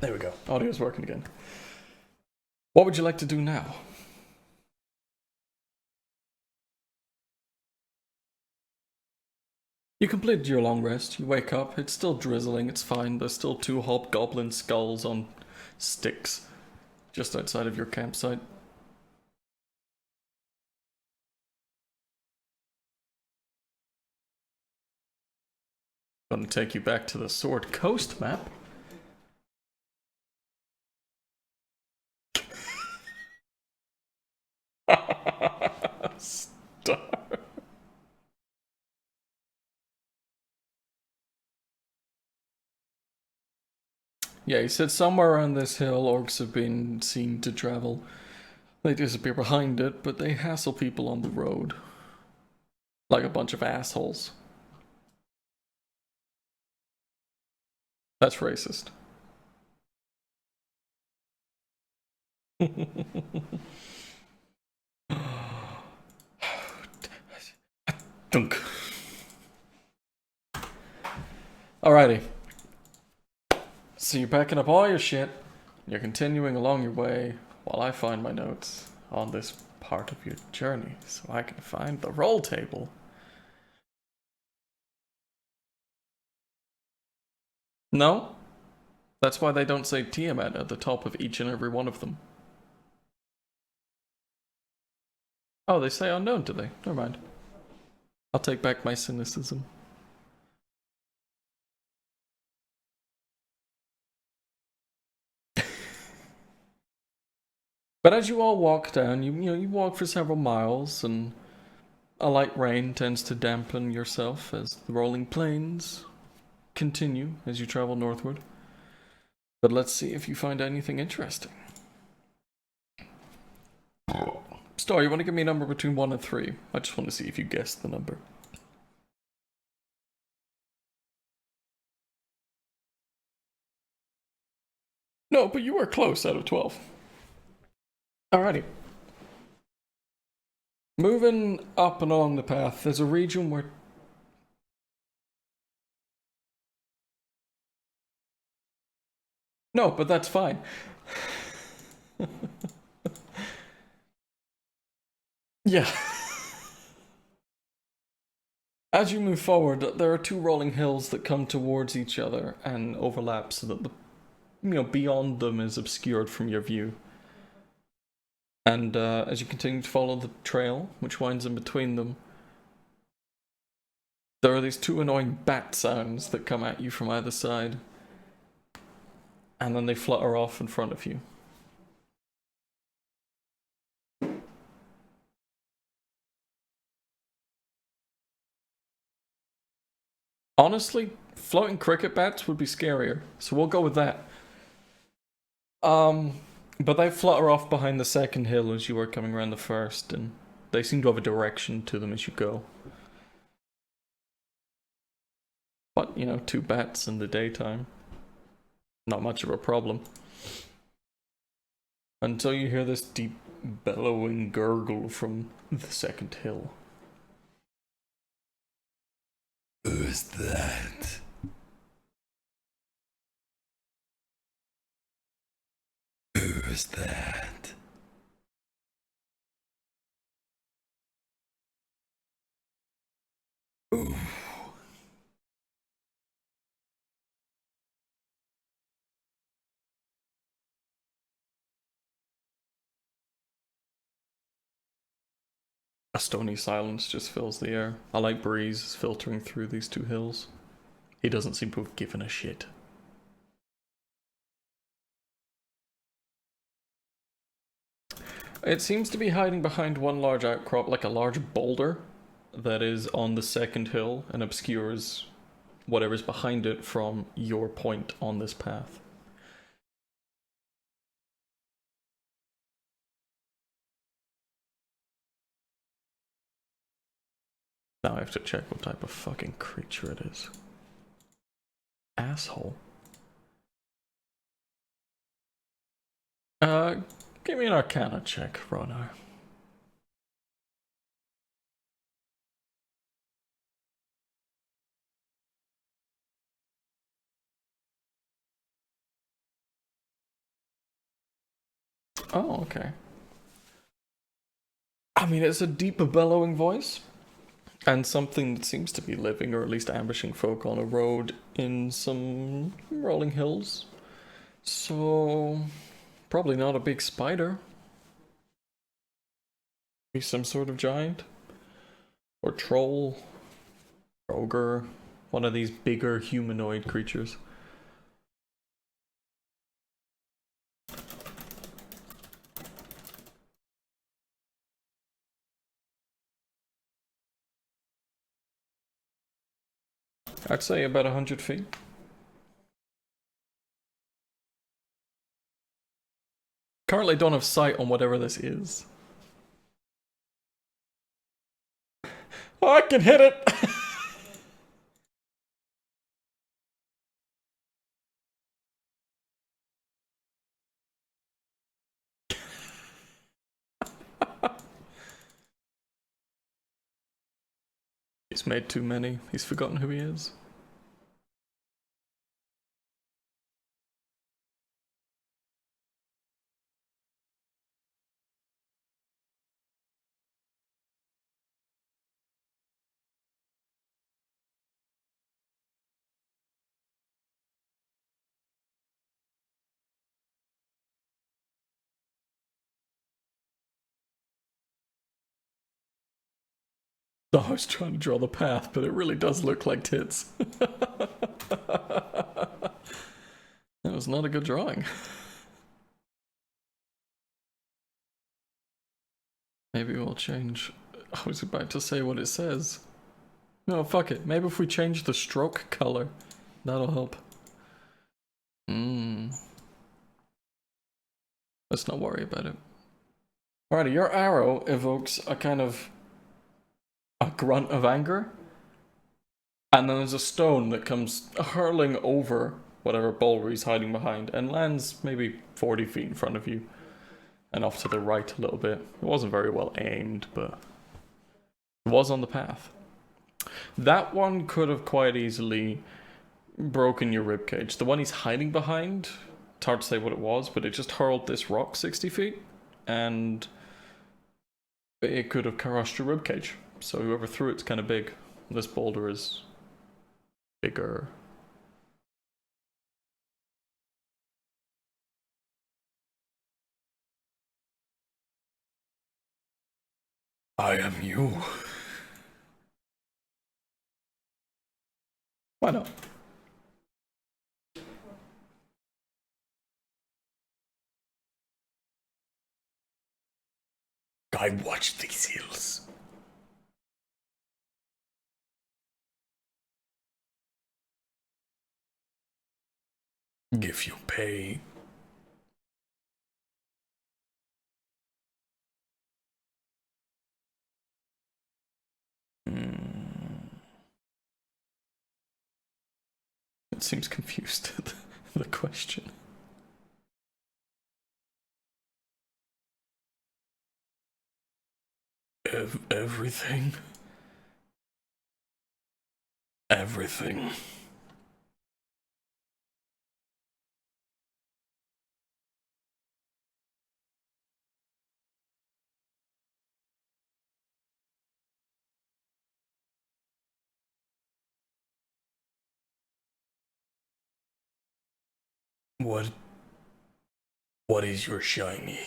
There we go. Audio's working again. What would you like to do now? You completed your long rest. You wake up. It's still drizzling. It's fine. There's still 2 hobgoblin skulls on sticks just outside of your campsite. Gonna take you back to the Sword Coast map. Stop. Yeah, he said somewhere around this hill orcs have been seen to travel. They disappear behind it, but they hassle people on the road. Like a bunch of assholes. That's racist. Dunk. Alrighty. So you're packing up all your shit. You're continuing along your way while I find my notes on this part of your journey so I can find the roll table. No? That's why they don't say Tiamat at the top of each and every one of them. Oh, they say unknown, do they? Never mind. I'll take back my cynicism. But as you all walk down, you walk for several miles, and a light rain tends to dampen yourself as the rolling plains continue as you travel northward. But let's see if you find anything interesting. Star, you want to give me a number between 1 and 3? I just want to see if you guessed the number. No, but you were close out of 12. Alrighty. Moving up and along the path, there's a region where... No, but that's fine. Yeah. As you move forward, there are 2 rolling hills that come towards each other and overlap so that the beyond them is obscured from your view. And as you continue to follow the trail, which winds in between them, there are these 2 annoying bat sounds that come at you from either side. And then they flutter off in front of you. Honestly, floating cricket bats would be scarier, so we'll go with that. But they flutter off behind the second hill as you are coming around the first, and they seem to have a direction to them as you go. But, 2 bats in the daytime. Not much of a problem. Until you hear this deep, bellowing gurgle from the second hill. Who's that? Who's that? Ooh. A stony silence just fills the air. A light breeze is filtering through these 2 hills. He doesn't seem to have given a shit. It seems to be hiding behind one large outcrop, like a large boulder that is on the second hill and obscures whatever's behind it from your point on this path. Now I have to check what type of fucking creature it is. Asshole. Give me an Arcana check, Ronar. Oh, okay. I mean, it's a deep bellowing voice, and something that seems to be living, or at least ambushing folk on a road in some rolling hills. So, probably not a big spider. Be some sort of giant. Or troll. Ogre. One of these bigger humanoid creatures. I'd say about 100 feet. Currently don't have sight on whatever this is. Oh, I can hit it! He's made too many. He's forgotten who he is. Oh, I was trying to draw the path, but it really does look like tits. That was not a good drawing. Maybe we'll change. I was about to say what it says. No, fuck it. Maybe if we change the stroke color, that'll help. Let's not worry about it. Alrighty, your arrow evokes a kind of a grunt of anger. And then there's a stone that comes hurling over whatever boulder he's hiding behind and lands maybe 40 feet in front of you. And off to the right a little bit. It wasn't very well aimed, but it was on the path. That one could have quite easily broken your ribcage. The one he's hiding behind, it's hard to say what it was, but it just hurled this rock 60 feet, and it could have crushed your ribcage. So whoever threw it's kind of big. This boulder is bigger. I am you. Why not? I watch these hills. If you pay. It seems confused at the question. Everything. Everything. What is your shiny?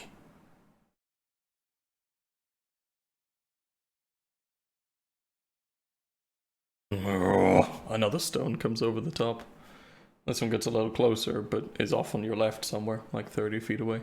Another stone comes over the top. This one gets a little closer, but is off on your left somewhere, like 30 feet away.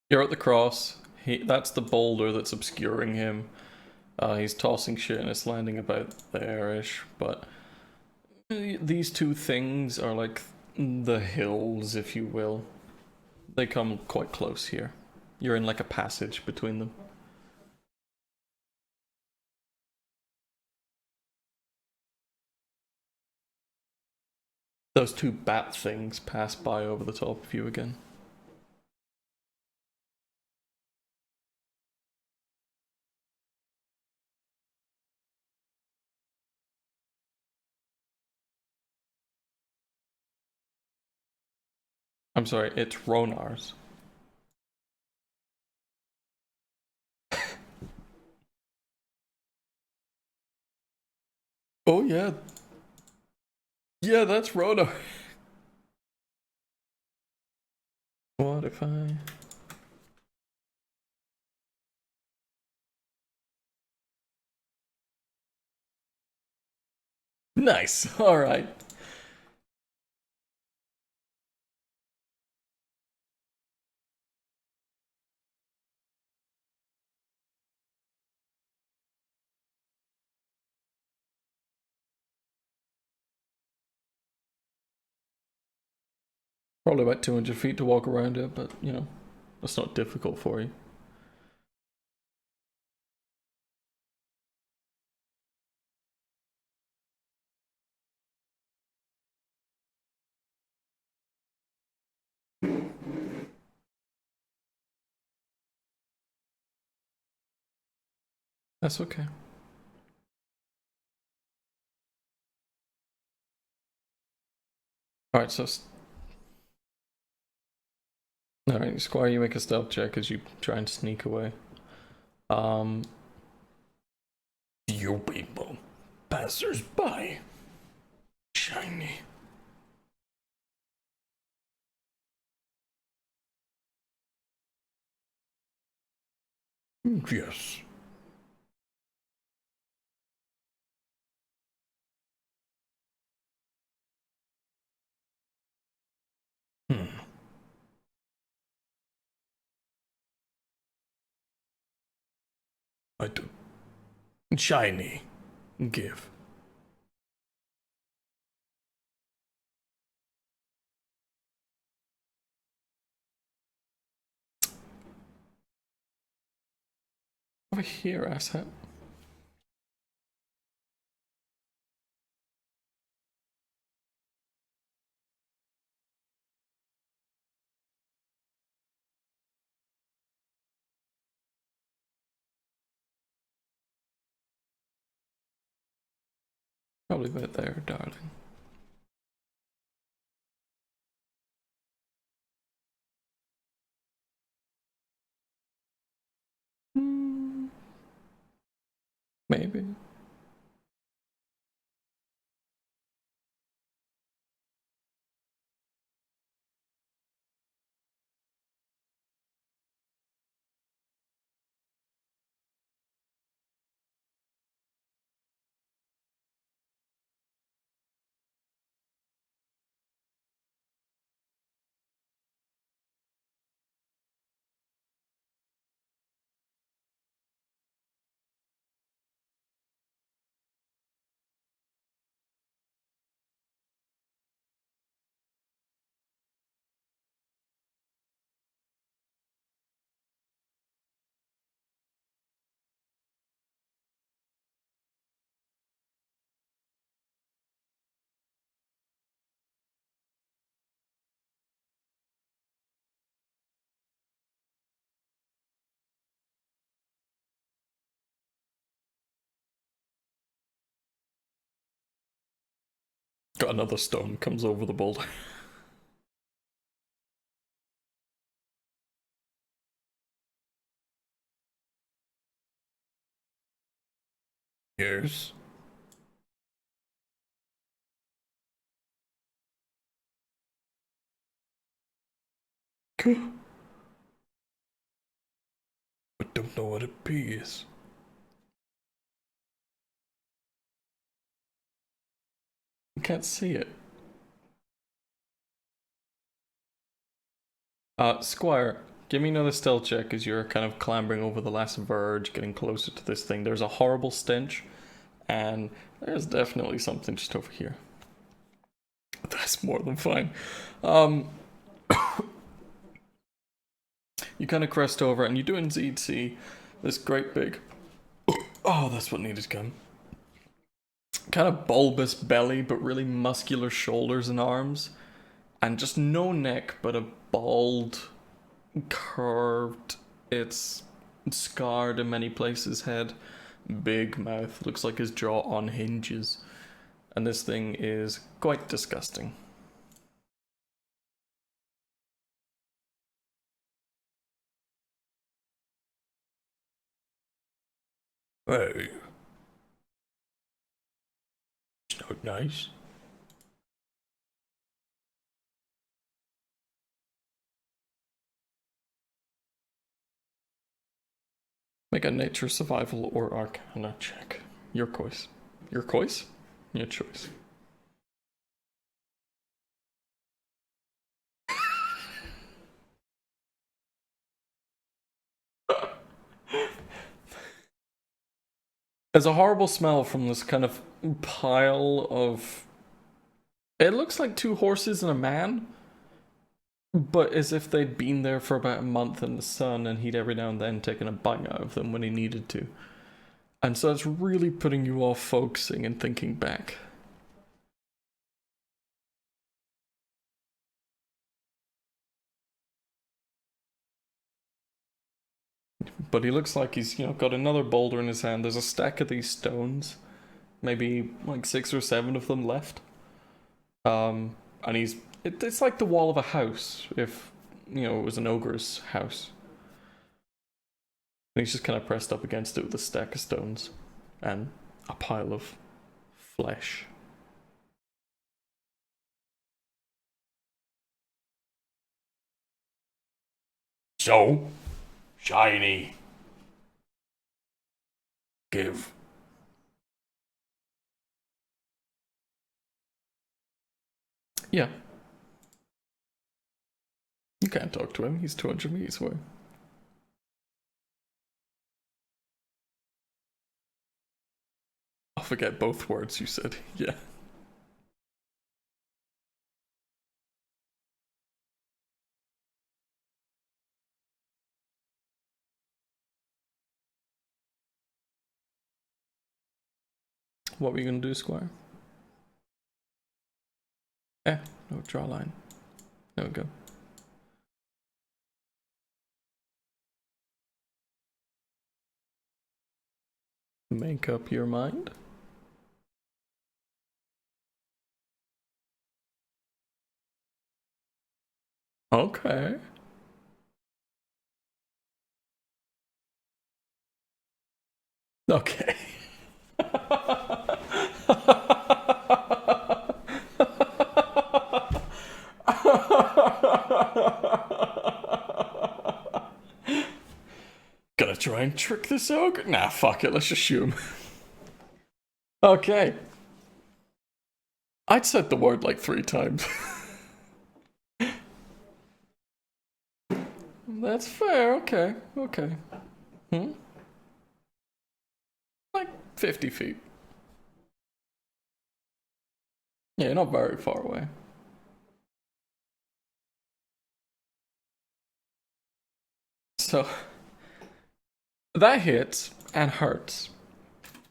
You're at the cross. That's the boulder that's obscuring him. He's tossing shit and it's landing about there-ish, but these two things are like the hills, if you will. They come quite close here. You're in like a passage between them. Those two bat things pass by over the top of you again. I'm sorry, it's Ronar's. Oh yeah. Yeah, that's Ronar. What if I... Nice, alright. Probably about 200 feet to walk around it, but you know, that's not difficult for you. That's okay. Alright, so... Alright, Squire, you make a stealth check as you try and sneak away. You people, passers-by. Shiny. Yes. Hmm. I do. Shiny. Give. Over here, asshat. Probably about there, darling. Maybe. Got another stone, comes over the boulder. Yes. I don't know what a P is. You can't see it. Squire, give me another stealth check as you're kind of clambering over the last verge, getting closer to this thing. There's a horrible stench, and there's definitely something just over here. That's more than fine. You kind of crest over, and you do indeed see this great big... Oh, that's what needed to come. kind of bulbous belly, but really muscular shoulders and arms, and just no neck, but a bald, curved, it's scarred in many places head, big mouth, looks like his jaw on hinges, and this thing is quite disgusting. Hey. It's not nice. Make a nature, survival, or arcana check. Your choice. Your choice? Your choice. There's a horrible smell from this kind of pile of... It looks like two horses and a man, but as if they'd been there for about a month in the sun and he'd every now and then taken a bite out of them when he needed to. And so it's really putting you off focusing and thinking back. But he looks like he's, got another boulder in his hand. There's a stack of these stones, maybe like 6 or 7 of them left. And it's like the wall of a house, if, it was an ogre's house. And he's just kind of pressed up against it with a stack of stones and a pile of flesh. So, shiny. Give. Yeah. You can't talk to him, he's 200 meters away. I'll forget both words you said, yeah. What were you gonna do, Squire? No, draw a line. There we go. Make up your mind. Okay. Okay. Gonna try and trick this ogre? Nah, fuck it, let's just shoot him. Okay. I'd said the word like 3 times. That's fair, okay, okay. Like 50 feet. Yeah, not very far away. So, that hits and hurts.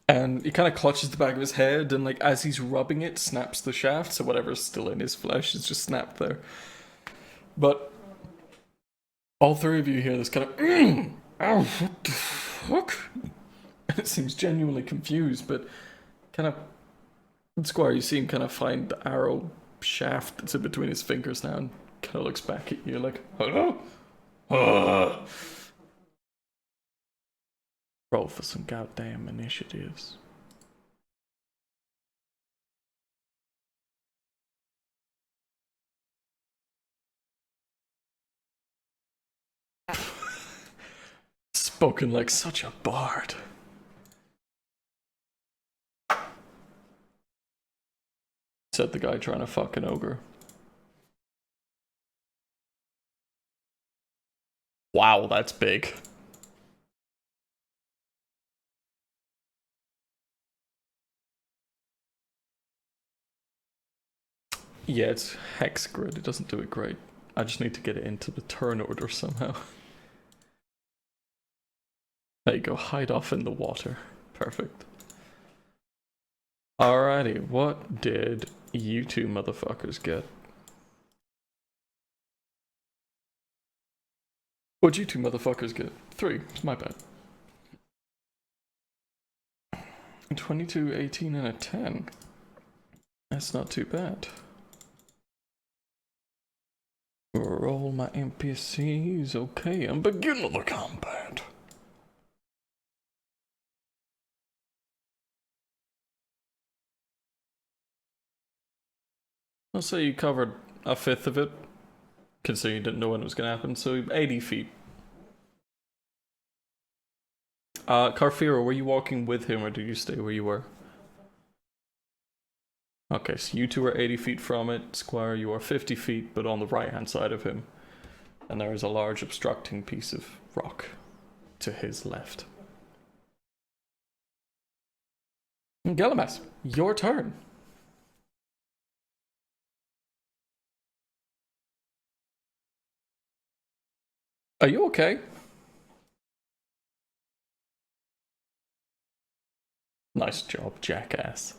And he kind of clutches the back of his head, and like as he's rubbing it, snaps the shaft, so whatever's still in his flesh is just snapped there. But all 3 of you hear this kind of, oh, what the fuck? And it seems genuinely confused, but kind of, Squire, you see him kind of find the arrow shaft that's in between his fingers now, and kind of looks back at you like, hello? Roll for some goddamn initiatives. Spoken like such a bard. Said the guy trying to fuck an ogre. Wow, that's big. Yeah, it's hex grid. It doesn't do it great. I just need to get it into the turn order somehow. There you go, hide off in the water. Perfect. Alrighty, what did you two motherfuckers get? What'd you two motherfuckers get? 3, it's my bad. 22, 18, and a 10. That's not too bad. Roll my NPCs, okay, and begin the combat. I'll say you covered a fifth of it, considering you didn't know when it was going to happen, so 80 feet. Carfira, were you walking with him or did you stay where you were? Okay, so you two are 80 feet from it. Squire, you are 50 feet, but on the right-hand side of him. And there is a large obstructing piece of rock to his left. Gelimas, your turn. Are you okay? Nice job, jackass.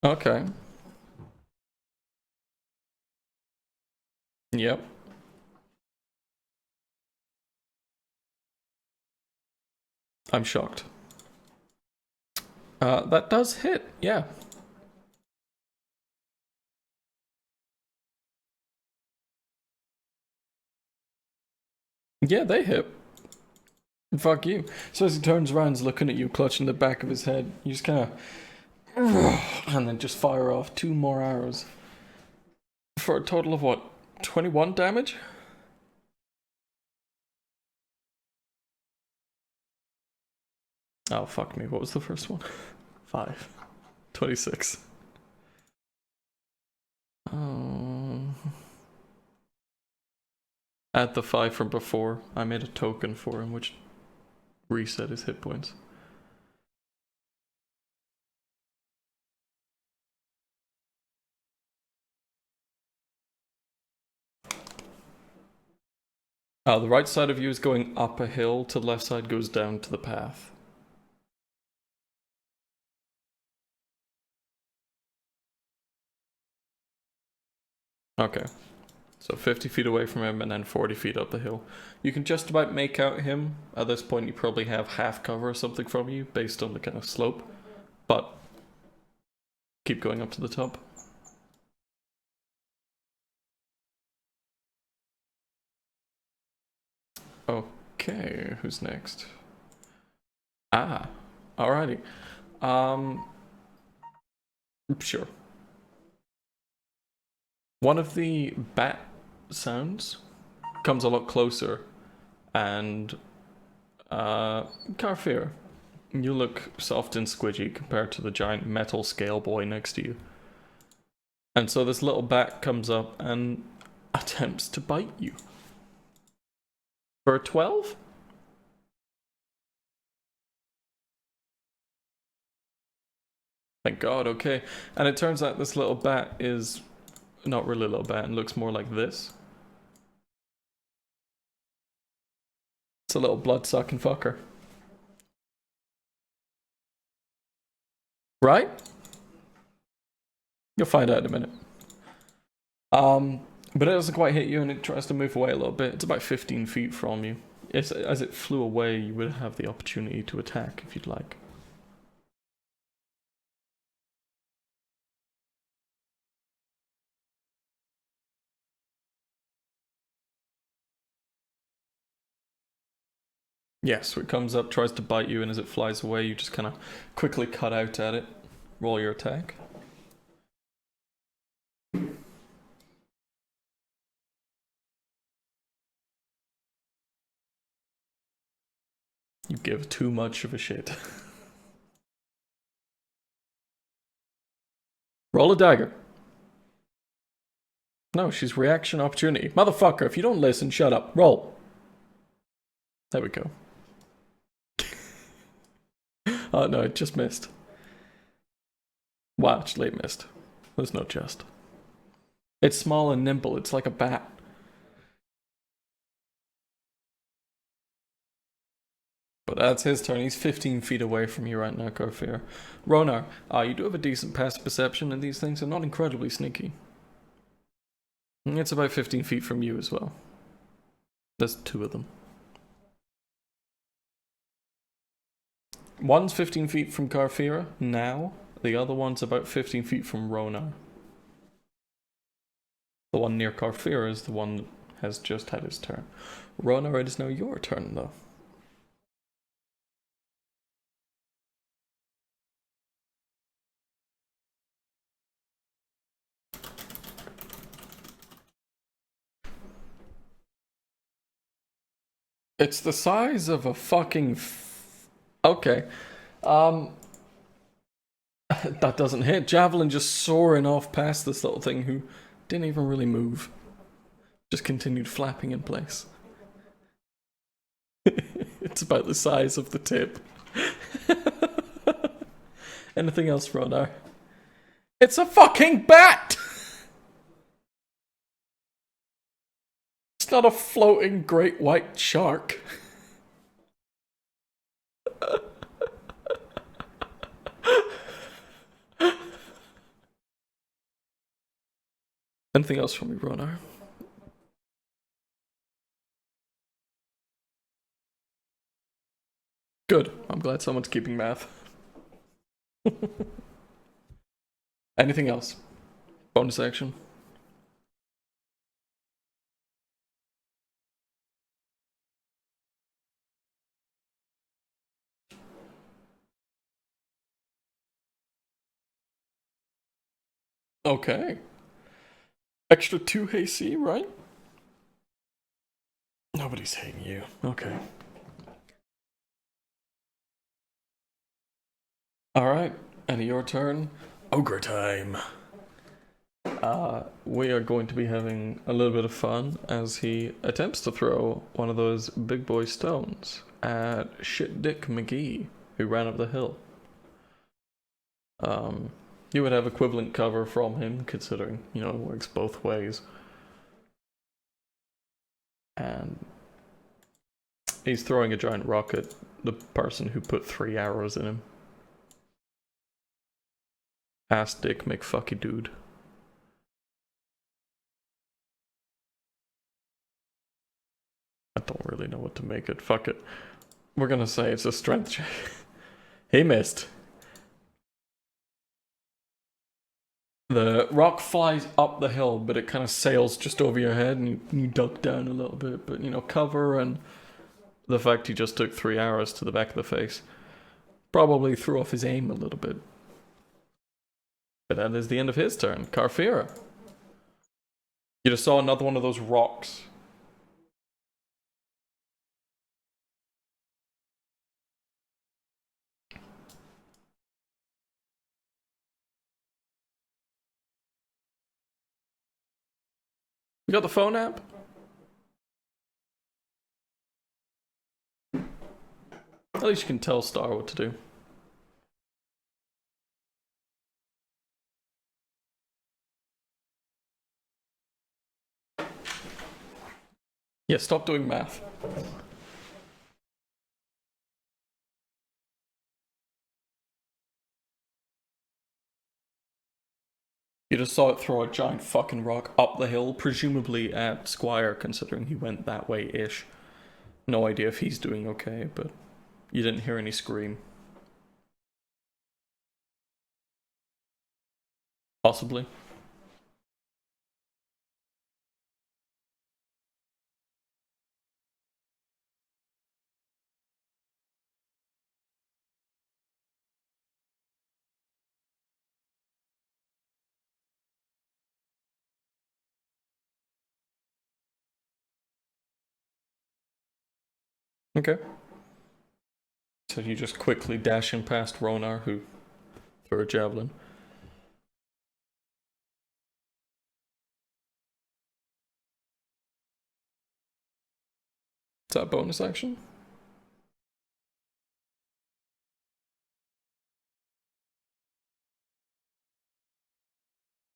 Okay. Yep. I'm shocked. That does hit, yeah. Yeah, they hit. Fuck you. So as he turns around, he's looking at you, clutching the back of his head. You just kind of... and then just fire off 2 more arrows. For a total of what? 21 damage? Oh, fuck me. What was the first one? 5. 26. Add the 5 from before. I made a token for him, which reset his hit points. The right side of you is going up a hill, to the left side goes down to the path. Okay. So 50 feet away from him and then 40 feet up the hill. You can just about make out him. At this point you probably have half cover or something from you based on the kind of slope. But keep going up to the top. Okay, who's next? Alrighty. Sure. One of the bat sounds comes a lot closer, and Carfear, you look soft and squidgy compared to the giant metal scale boy next to you. And so this little bat comes up and attempts to bite you. For a 12? Thank God, okay. And it turns out this little bat is not really a little bat and looks more like this. It's a little blood-sucking fucker. Right? You'll find out in a minute. But it doesn't quite hit you and it tries to move away a little bit. It's about 15 feet from you. As it flew away, you would have the opportunity to attack if you'd like. Yes, so it comes up, tries to bite you, and as it flies away, you just kind of quickly cut out at it. Roll your attack. You give too much of a shit. Roll a dagger. No, she's reaction opportunity. Motherfucker, if you don't listen, shut up. Roll. There we go. Oh no, it just missed. Wow, actually it missed. There's no just. It's small and nimble, it's like a bat. But that's his turn. He's 15 feet away from you right now, Korfir. Ronar, you do have a decent passive perception, and these things are not incredibly sneaky. It's about 15 feet from you as well. There's two of them. One's 15 feet from Karfira now. The other one's about 15 feet from Ronar. The one near Karfira is the one that has just had his turn. Ronar, it is now your turn, though. It's the size of a fucking... Okay. That doesn't hit. Javelin just soaring off past this little thing who didn't even really move. Just continued flapping in place. It's about the size of the tip. Anything else, Ronar? It's a fucking bat! It's not a floating great white shark. Anything else from me, Ronar? Good. I'm glad someone's keeping math. Anything else? Bonus action? Okay. Extra 2 AC, right? Nobody's hating you. Okay. Alright, and your turn. Ogre time. We are going to be having a little bit of fun as he attempts to throw one of those big boy stones at Shit Dick McGee, who ran up the hill. You would have equivalent cover from him, considering, you know, it works both ways. And he's throwing a giant rock at the person who put 3 arrows in him. Ass Dick McFucky dude. I don't really know what to make it. Fuck it. We're gonna say it's a strength check. He missed. The rock flies up the hill, but it kind of sails just over your head, and you duck down a little bit. But, you know, cover and the fact he just took 3 arrows to the back of the face probably threw off his aim a little bit. But that is the end of his turn. Karfira. You just saw another one of those rocks. You got the phone app? At least you can tell Star what to do. Yeah, stop doing math. You just saw it throw a giant fucking rock up the hill, presumably at Squire, considering he went that way-ish. No idea if he's doing okay, but you didn't hear any scream. Possibly. Okay. So you just quickly dash in past Ronar, who threw a javelin. Is that a bonus action?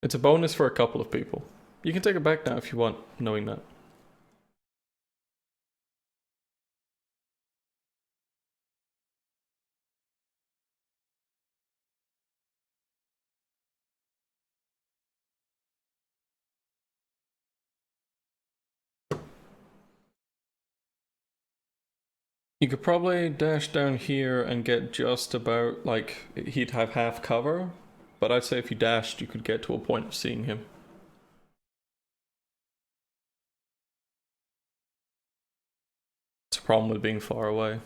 It's a bonus for a couple of people. You can take it back now if you want, knowing that. You could probably dash down here and get just about, like, he'd have half cover, but I'd say if you dashed, you could get to a point of seeing him. It's a problem with being far away.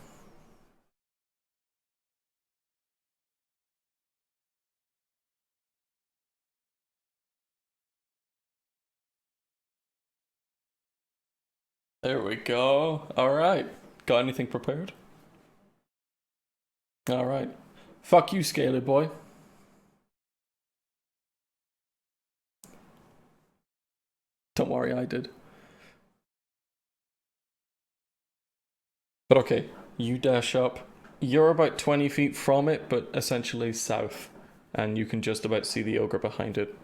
There we go. Alright. Got anything prepared? Alright. Fuck you, Scaly boy. Don't worry, I did. But okay, you dash up. You're about 20 feet from it, but essentially south. And you can just about see the ogre behind it.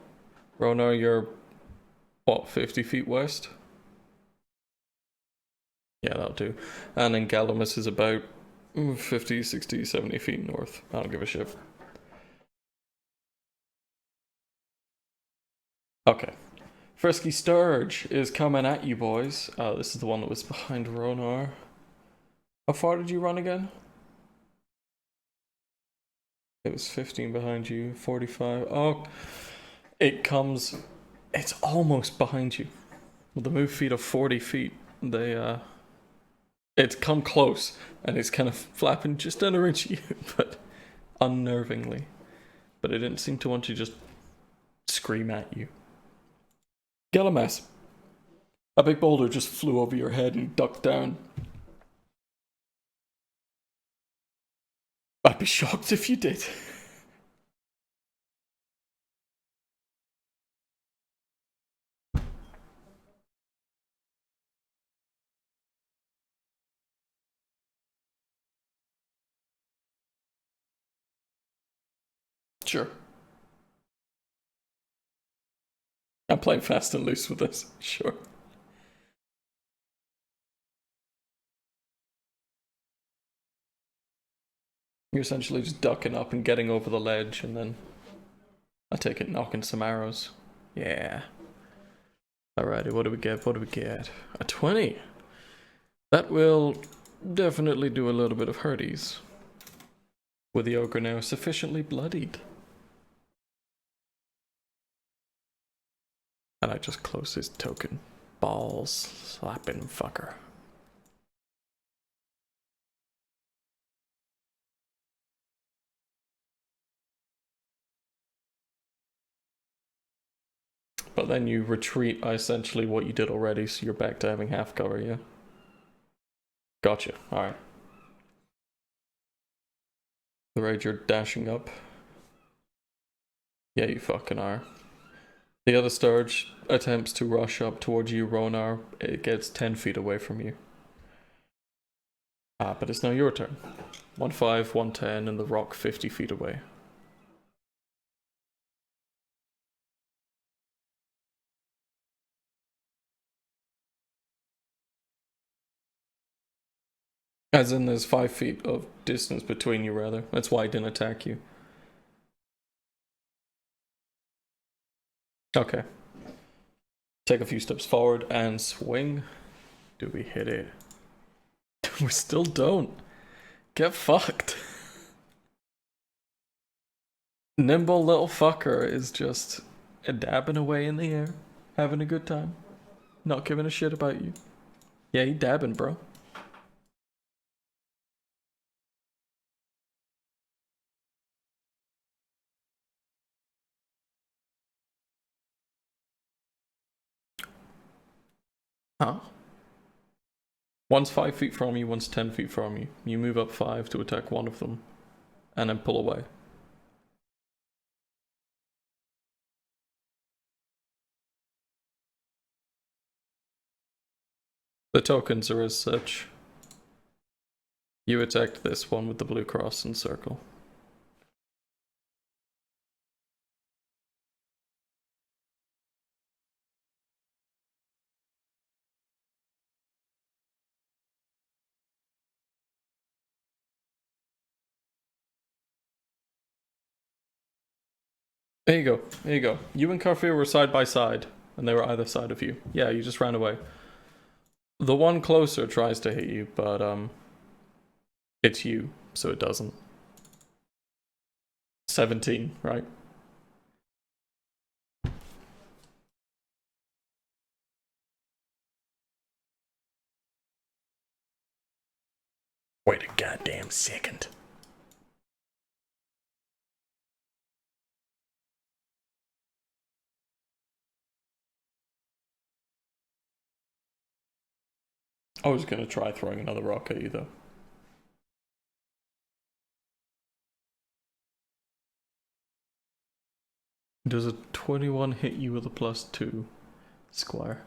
Ronar, you're, what, 50 feet west? Yeah, that'll do. And then Galamus is about 50, 60, 70 feet north. I don't give a shit. Okay. Frisky Sturge is coming at you, boys. This is the one that was behind Ronar. How far did you run again? It was 15 behind you, 45. Oh, it comes... It's almost behind you. With the move feet of 40 feet, they, it's come close, and it's kind of flapping just under inch you, but unnervingly. But it didn't seem to want to just scream at you. Galamas. A big boulder just flew over your head and ducked down. I'd be shocked if you did. Sure. I'm playing fast and loose with this, sure. You're essentially just ducking up and getting over the ledge, and then I take it knocking some arrows. Yeah. Alrighty, what do we get? What do we get? A 20. That will definitely do a little bit of hurties. With the ogre now sufficiently bloodied. And I just close his token. Balls slapping fucker. But then you retreat essentially what you did already, so you're back to having half cover, yeah? Gotcha, alright. The rage, you're dashing up. Yeah, you fucking are. The other Sturge attempts to rush up towards you, Ronar. It gets 10 feet away from you. But it's now your turn. 1-5, 1-10, and the rock 50 feet away. As in, there's 5 feet of distance between you, rather. That's why I didn't attack you. Okay. Take a few steps forward and swing. Do we hit it? We still don't. Get fucked. Nimble little fucker is just dabbing away in the air, having a good time, not giving a shit about you. Yeah, he dabbing, bro. Huh? One's 5 feet from you, one's 10 feet from you. You move up 5 to attack one of them, and then pull away. The tokens are as such. You attacked this one with the blue cross and circle. There you go, there you go. You and Carfear were side by side, and they were either side of you. Yeah, you just ran away. The one closer tries to hit you, but It's you, so it doesn't. 17, right? Wait a goddamn second. I was gonna try throwing another rock at you though. Does a 21 hit you with a +2, Squire?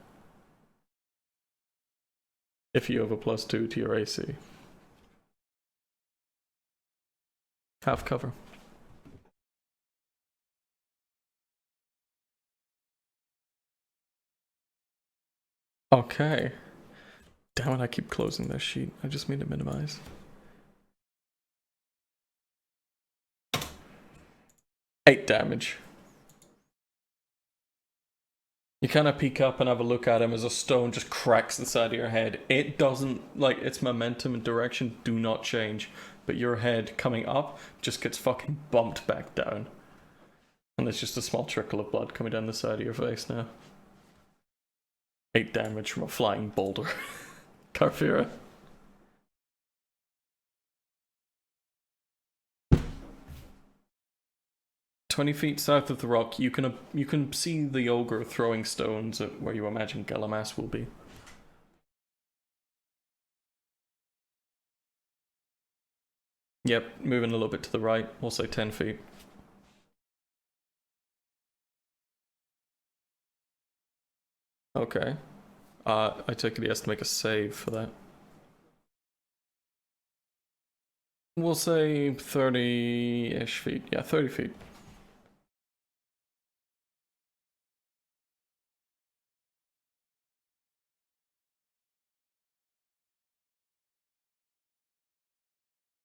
If you have a +2 to your AC. Half cover. Okay. Damn it, I keep closing this sheet. I just mean to minimize. Eight damage. You kind of peek up and have a look at him as a stone just cracks the side of your head. It doesn't, like, its momentum and direction do not change, but your head coming up just gets fucking bumped back down. And there's just a small trickle of blood coming down the side of your face now. 8 damage from a flying boulder. Carfira. "20 feet south of the rock, you can see the ogre throwing stones at where you imagine Galamas will be. Yep, moving a little bit to the right. We'll say 10 feet. Okay. I take it he has to make a save for that. We'll say 30-ish feet. Yeah, 30 feet.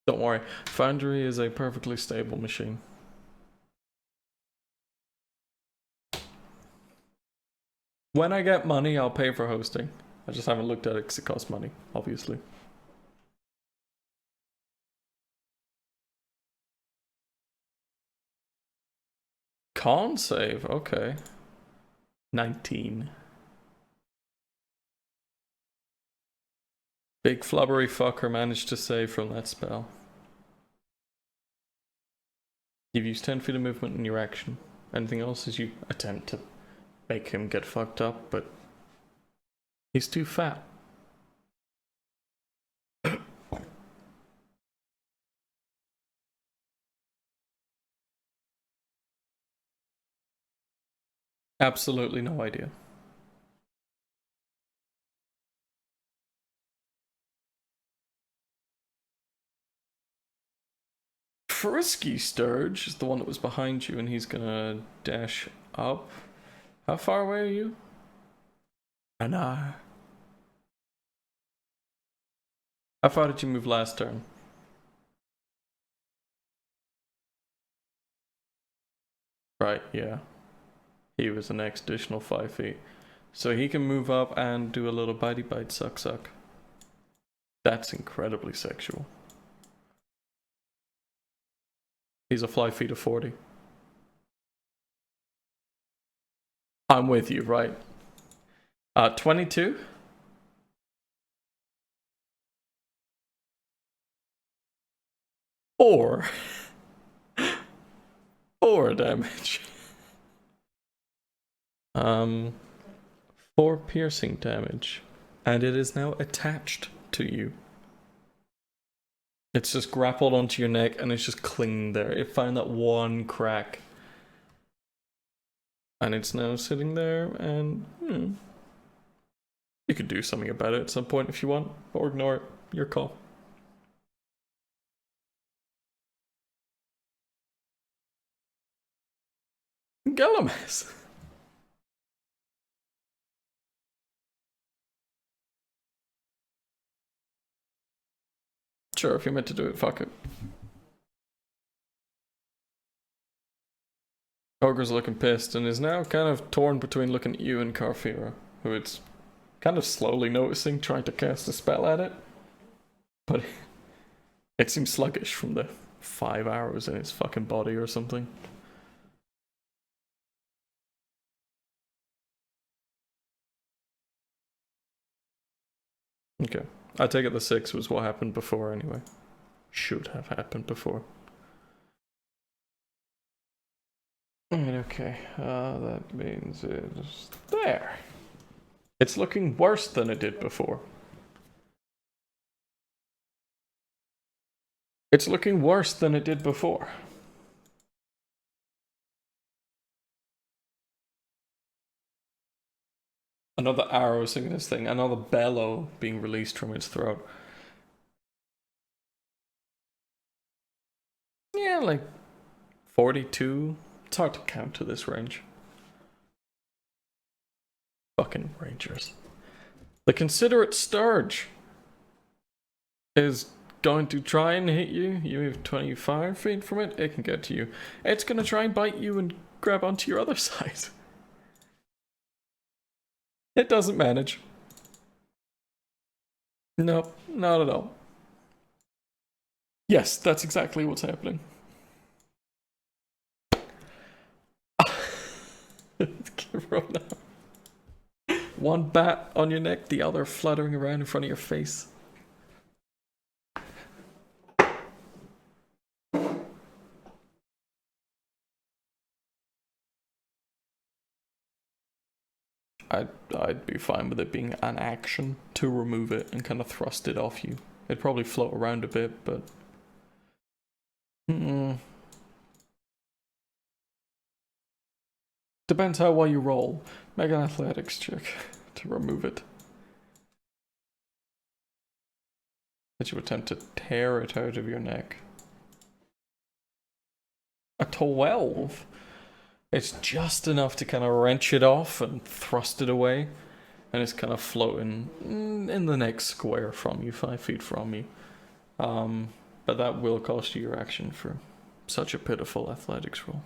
Don't worry, Foundry is a perfectly stable machine. When I get money, I'll pay for hosting. I just haven't looked at it because it costs money, obviously. Con save, okay. 19. Big flubbery fucker managed to save from that spell. You've used 10 feet of movement in your action. Anything else as you attempt to make him get fucked up, but he's too fat. Absolutely no idea. Frisky Sturge is the one that was behind you, and he's gonna dash up. How far away are you? An hour. How far did you move last turn? Right, yeah. He was the next additional 5 feet. So he can move up and do a little bitey bite suck suck. That's incredibly sexual. He's a fly feet of 40. I'm with you, right? 22? Or 4 damage. 4 piercing damage. And it is now attached to you. It's just grappled onto your neck and it's just clinging there. It found that one crack. And it's now sitting there and you could do something about it at some point if you want, or ignore it. Your call. Galamas. Sure, if you're meant to do it, fuck it. Ogre's looking pissed and is now kind of torn between looking at you and Carfira, who it's kind of slowly noticing, trying to cast a spell at it. But It seems sluggish from the 5 hours in its fucking body or something. Okay. I take it the 6 was what happened before anyway. Should have happened before. Okay. That means it's there. It's looking worse than it did before. It's looking worse than it did before. Another arrow singing this thing, another bellow being released from its throat. Yeah, like 42. It's hard to count to this range. Fucking rangers. The considerate Sturge is going to try and hit you. You move 25 feet from it, it can get to you. It's going to try and bite you and grab onto your other side. It doesn't manage. No, not at all. Yes, that's exactly what's happening. Roll now. One bat on your neck, the other fluttering around in front of your face. I'd be fine with it being an action to remove it and kind of thrust it off you. It'd probably float around a bit, but... Depends how well you roll. Make an athletics check to remove it. Did you attempt to tear it out of your neck? A 12? It's just enough to kind of wrench it off and thrust it away. And it's kind of floating in the next square from you, 5 feet from you. But that will cost you your action for such a pitiful athletics roll.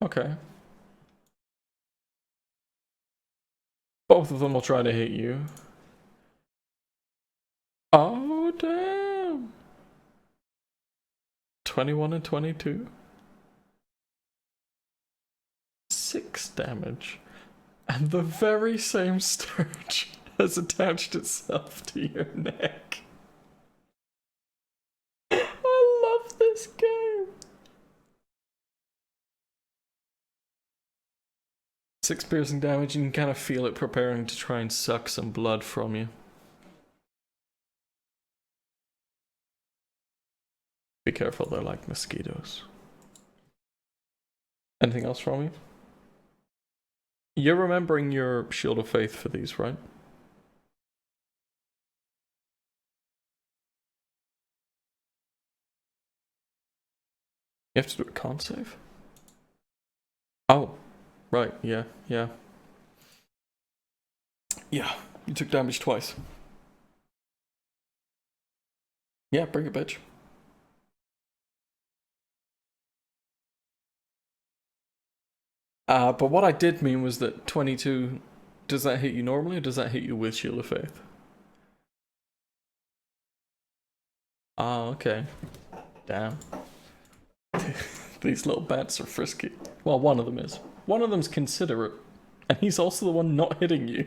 Okay. Both of them will try to hit you. Oh, damn. 21 and 22. 6 damage. And the very same sturge has attached itself to your neck. I love this game. 6 piercing damage, and you can kind of feel it preparing to try and suck some blood from you. Be careful, they're like mosquitoes. Anything else from you? You're remembering your Shield of Faith for these, right? You have to do a con save? Oh, right, yeah. Yeah, you took damage twice. Yeah, bring it, bitch. But what I did mean was that 22, does that hit you normally, or does that hit you with Shield of Faith? Ah, okay. Damn. These little bats are frisky. Well, one of them is. One of them's considerate, and he's also the one not hitting you.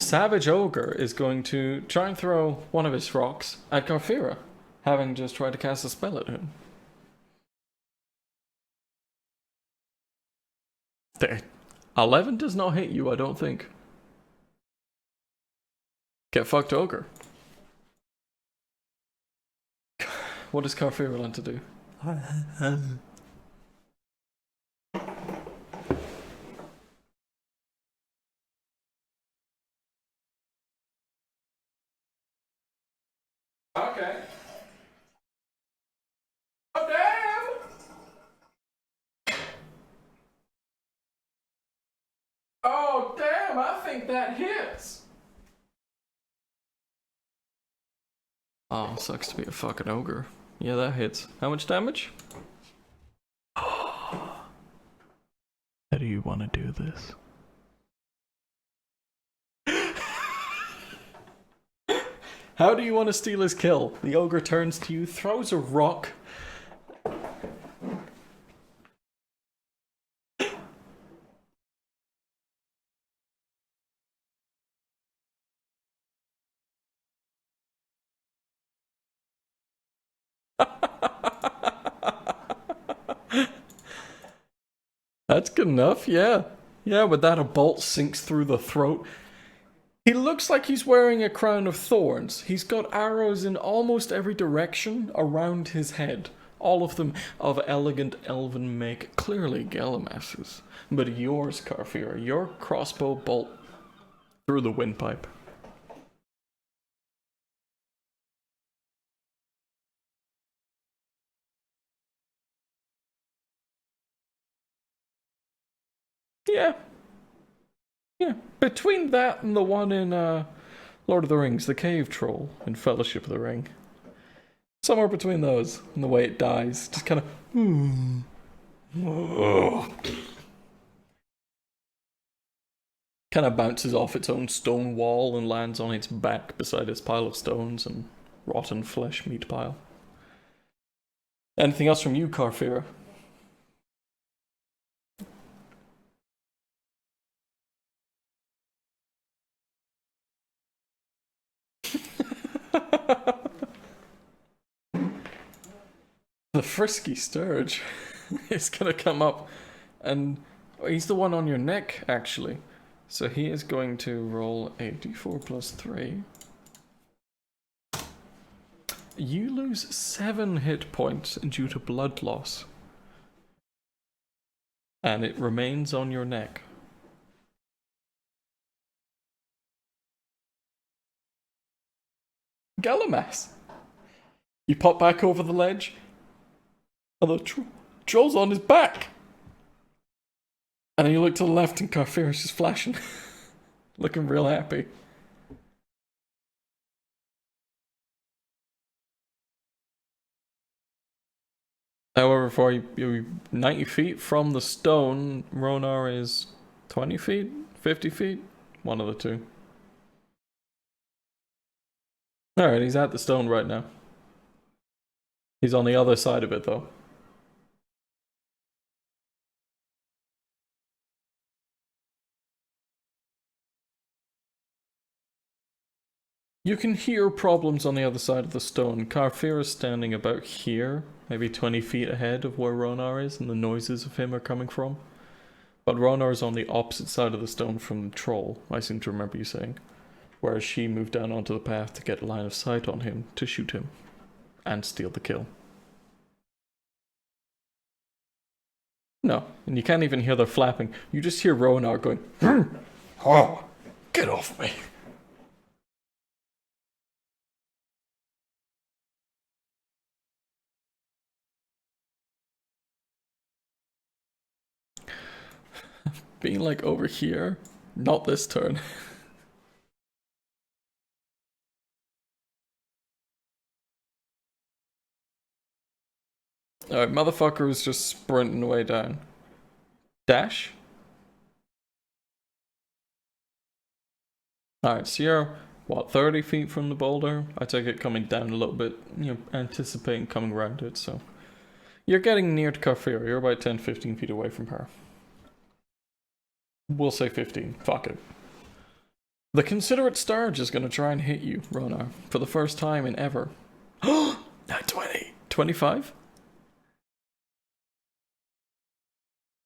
Savage Ogre is going to try and throw one of his rocks at Garfira, having just tried to cast a spell at him. 11 does not hit you, I don't think. Get fucked, Ogre. What does Garfira want to do? Okay. Oh, damn! Oh, damn, I think that hits. Oh, sucks to be a fucking ogre. Yeah, that hits. How much damage? How do you want to do this? How do you want to steal his kill? The ogre turns to you, throws a rock. That's good enough, yeah. Yeah, with that a bolt sinks through the throat. He looks like he's wearing a crown of thorns. He's got arrows in almost every direction around his head. All of them of elegant elven make, clearly Galamas's. But yours, Carfira, your crossbow bolt through the windpipe. Yeah. Yeah. Between that and the one in Lord of the Rings, the cave troll in Fellowship of the Ring. Somewhere between those and the way it dies. Just kind of... kind of bounces off its own stone wall and lands on its back beside its pile of stones and rotten flesh meat pile. Anything else from you, Carfira? The frisky Sturge is gonna come up, and he's the one on your neck, actually. So he is going to roll a d4 plus 3. You lose 7 hit points due to blood loss. And it remains on your neck. Galamas! You pop back over the ledge, and the troll's on his back! And then you look to the left and Carfira's just flashing. Looking real happy. However, for you 90 feet from the stone, Ronar is 20 feet? 50 feet? One of the two. Alright, he's at the stone right now. He's on the other side of it, though. You can hear problems on the other side of the stone. Carfira is standing about here, maybe 20 feet ahead of where Ronar is, and the noises of him are coming from. But Ronar is on the opposite side of the stone from the troll, I seem to remember you saying. Whereas she moved down onto the path to get line of sight on him, to shoot him, and steal the kill. No, and you can't even hear their flapping. You just hear Ronar going, Oh, get off me. being like over here. Not this turn. Alright, motherfucker is just sprinting way down. Dash? Alright, so you're, what, 30 feet from the boulder? I take it coming down a little bit, you know, anticipating coming around it, so. You're getting near to Carfira, you're about 10-15 feet away from her. We'll say 15, fuck it. The considerate Sturge is gonna try and hit you, Ronar, for the first time in ever. Not 20. 25?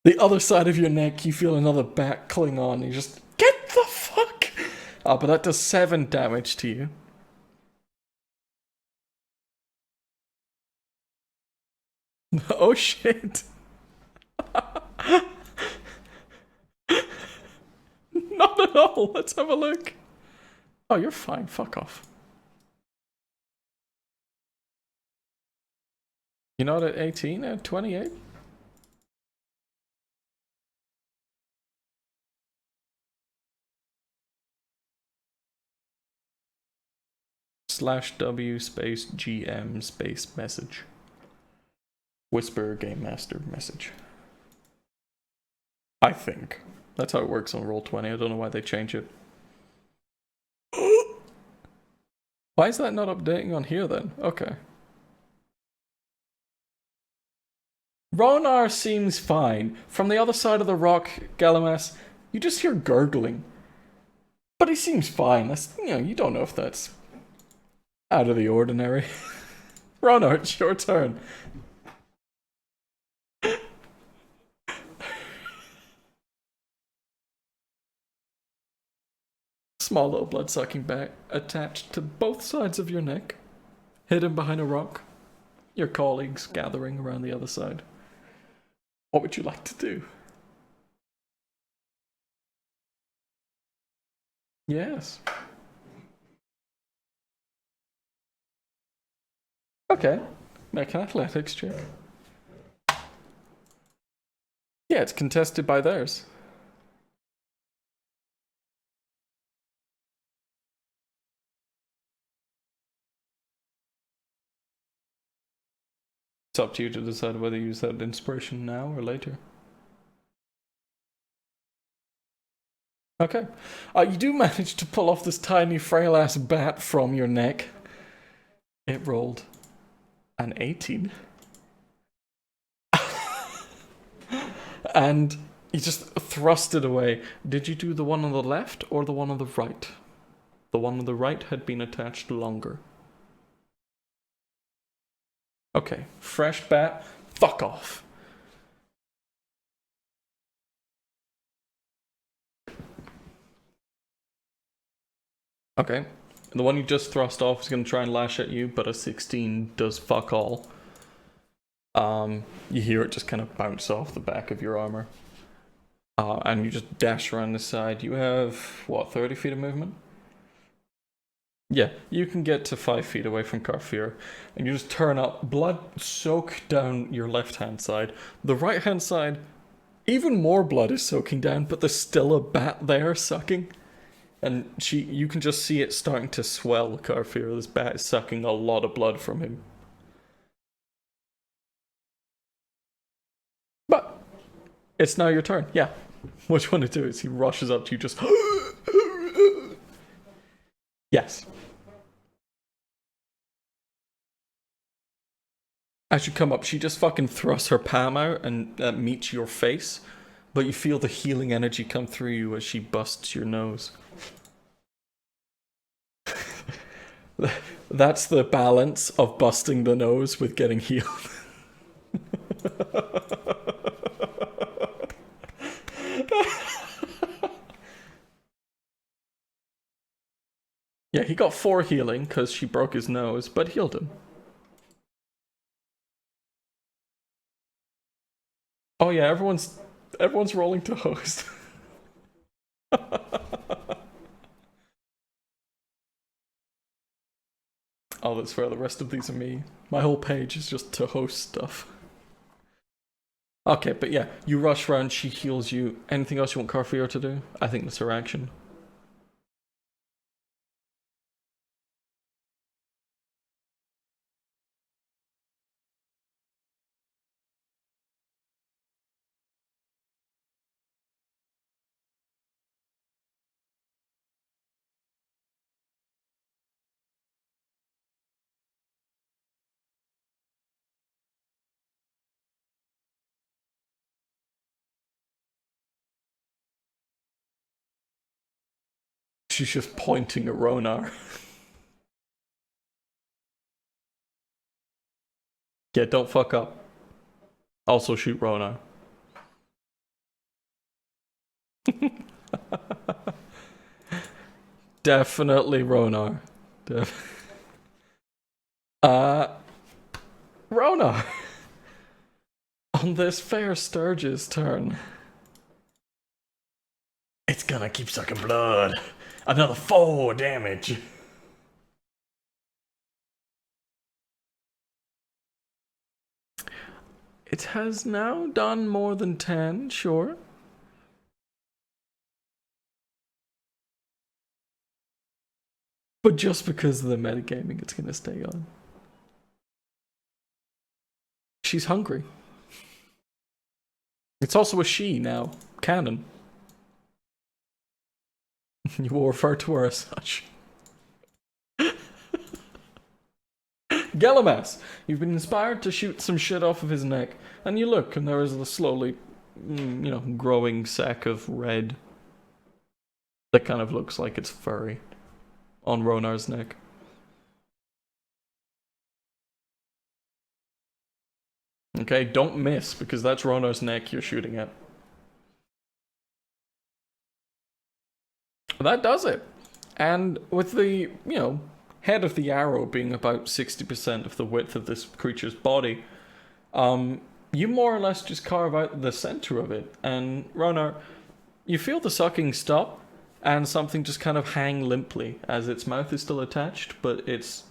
The other side of your neck, you feel another bat cling on. You just, get the fuck! Oh, but that does 7 damage to you. Oh shit. Not at all. Let's have a look. Oh, you're fine. Fuck off. You're not at 18, at 28? /W space GM space message. Whisper Game Master message. I think. That's how it works on Roll20. I don't know why they change it. Why is that not updating on here then? Okay. Ronar seems fine. From the other side of the rock, Galamas, you just hear gurgling. But he seems fine. That's, you know, you don't know if that's out of the ordinary. Ronar, it's your turn. Small little blood-sucking bat attached to both sides of your neck, hidden behind a rock. Your colleagues gathering around the other side. What would you like to do? Yes. Okay. Make an athletics check. Yeah, it's contested by theirs. It's up to you to decide whether you use that inspiration now or later. Okay. You do manage to pull off this tiny frail-ass bat from your neck. It rolled an 18. And you just thrust it away. Did you do the one on the left or the one on the right? The one on the right had been attached longer. Okay, fresh bat, fuck off. Okay, the one you just thrust off is going to try and lash at you, but a 16 does fuck all. You hear it just kind of bounce off the back of your armor. And you just dash around the side. You have, what, 30 feet of movement? Yeah, you can get to 5 feet away from Carfear, and you just turn up, blood soak down your left-hand side. The right-hand side, even more blood is soaking down, but there's still a bat there sucking. And you can just see it starting to swell, Carfear. This bat is sucking a lot of blood from him. But it's now your turn, yeah. What you want to do is he rushes up to you just... Yes. As you come up, she just fucking thrusts her palm out and meets your face, but you feel the healing energy come through you as she busts your nose. That's the balance of busting the nose with getting healed. Yeah, he got 4 healing because she broke his nose, but healed him. Oh yeah, everyone's rolling to host. Oh, that's fair, the rest of these are me. My whole page is just to host stuff. Okay, but yeah, you rush around, she heals you. Anything else you want Carfear to do? I think that's her action. She's just pointing at Ronar. Yeah, don't fuck up. Also shoot Ronar. Definitely Ronar. Ronar! On this fair Sturge's turn. It's gonna keep sucking blood. Another 4 damage. It has now done more than 10, sure. But just because of the metagaming, it's gonna stay on. She's hungry. It's also a she now. Canon. You will refer to her as such. Galamas, you've been inspired to shoot some shit off of his neck, and you look, and there is a slowly, growing sack of red that kind of looks like it's furry on Ronar's neck. Okay, don't miss, because that's Ronar's neck you're shooting at. That does it. And with the, head of the arrow being about 60% of the width of this creature's body, you more or less just carve out the center of it. And Ronar, you feel the sucking stop, and something just kind of hang limply as its mouth is still attached, but its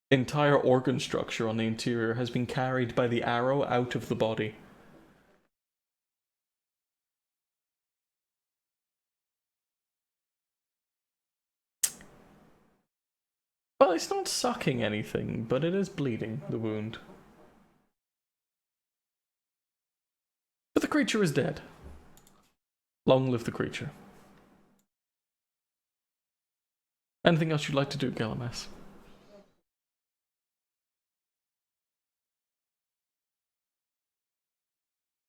entire organ structure on the interior has been carried by the arrow out of the body. Well, it's not sucking anything, but it is bleeding, the wound. But the creature is dead. Long live the creature. Anything else you'd like to do, Galamas?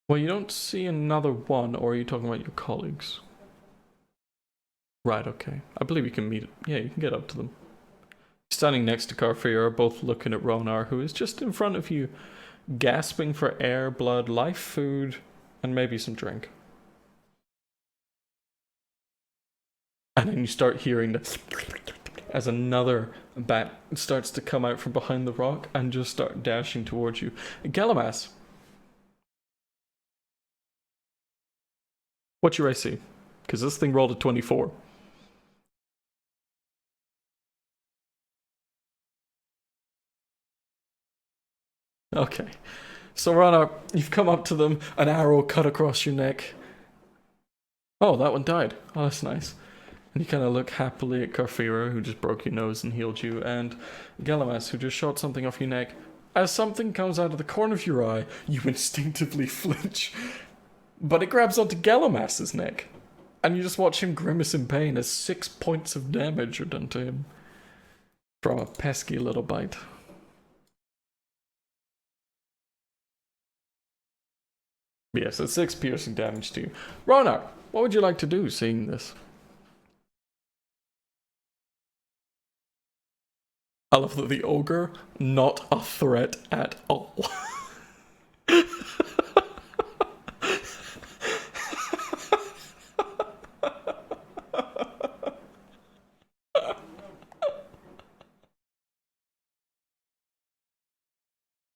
Well, you don't see another one, or are you talking about your colleagues? Right, okay. I believe you can meet... Yeah, you can get up to them. Standing next to Carfear, both looking at Ronar, who is just in front of you, gasping for air, blood, life, food, and maybe some drink. And then you start hearing the... as another bat starts to come out from behind the rock and just start dashing towards you. Galamas. What's your AC? Because this thing rolled a 24. Okay. So Rana, you've come up to them, an arrow cut across your neck. Oh, that one died. Oh, that's nice. And you kind of look happily at Carfira, who just broke your nose and healed you, and Galamas, who just shot something off your neck. As something comes out of the corner of your eye, you instinctively flinch. But it grabs onto Galamas's neck. And you just watch him grimace in pain as 6 points of damage are done to him. From a pesky little bite. Yes, it's 6 piercing damage to you. Ronar, what would you like to do seeing this? I love that the ogre, not a threat at all.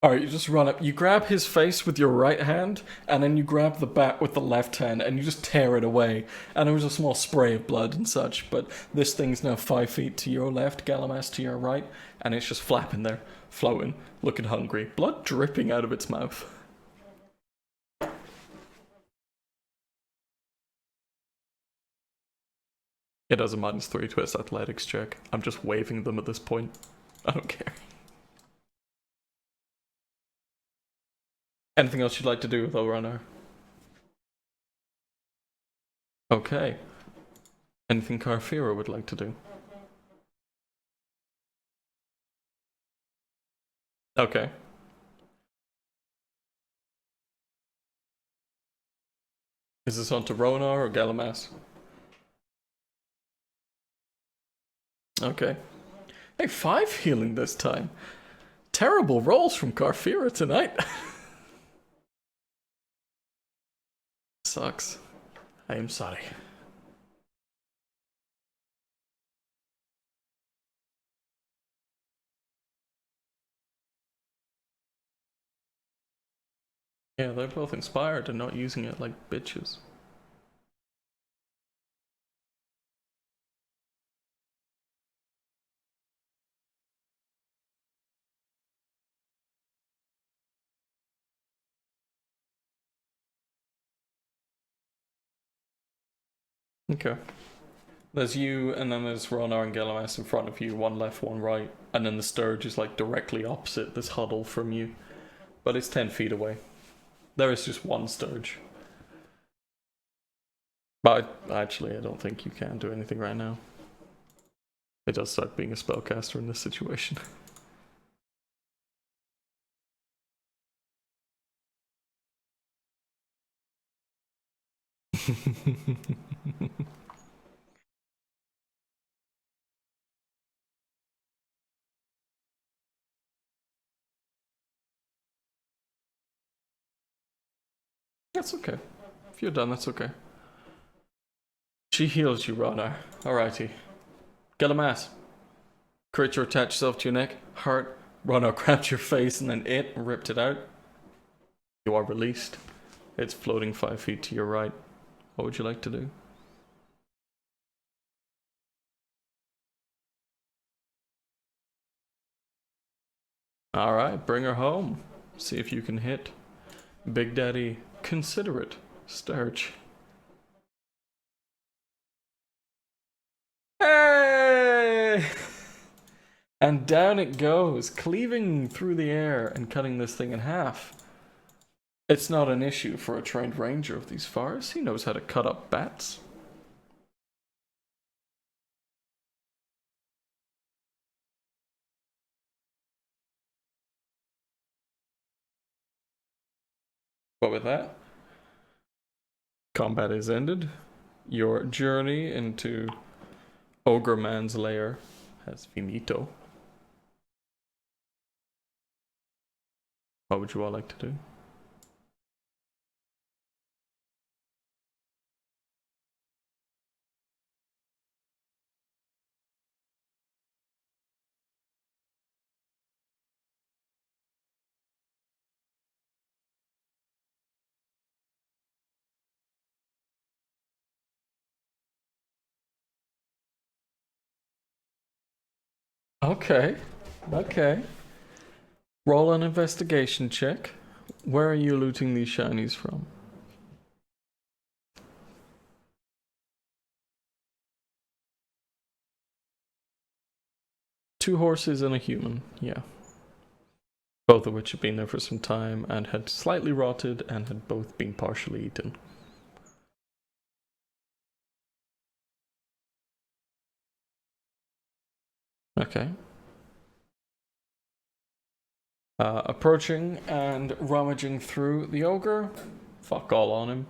Alright, you just run up, you grab his face with your right hand, and then you grab the bat with the left hand, and you just tear it away. And there was a small spray of blood and such, but this thing's now 5 feet to your left, Galamas to your right, and it's just flapping there, floating, looking hungry, blood dripping out of its mouth. It has a -3 to its athletics check. I'm just waving them at this point. I don't care. Anything else you'd like to do with Runner? Okay. Anything Carfira would like to do? Okay. Is this on to Ronar or Galamas? Okay. Hey, 5 healing this time. Terrible rolls from Carfira tonight. Sucks. I am sorry. Yeah, they're both inspired and not using it like bitches. Okay. There's you, and then there's Ronar and Gelamas in front of you, one left, one right, and then the Sturge is like directly opposite this huddle from you, but it's 10 feet away. There is just one Sturge. But actually, I don't think you can do anything right now. It does start being a spellcaster in this situation. That's okay. If you're done, that's okay. She heals you, Ronar. Alrighty. Gelamas. Creature attached itself to your neck. Heart. Ronar grabbed your face and then it ripped it out. You are released. It's floating 5 feet to your right. What would you like to do? Alright, bring her home. See if you can hit. Big Daddy, considerate. Sturge. Hey! And down it goes, cleaving through the air and cutting this thing in half. It's not an issue for a trained ranger of these forests. He knows how to cut up bats. But with that, combat is ended. Your journey into Ogre Man's lair has finito. What would you all like to do? Okay. Okay. Roll an investigation check. Where are you looting these shinies from? Two horses and a human, yeah. Both of which had been there for some time and had slightly rotted and had both been partially eaten. Okay. Approaching and rummaging through the ogre. Fuck all on him.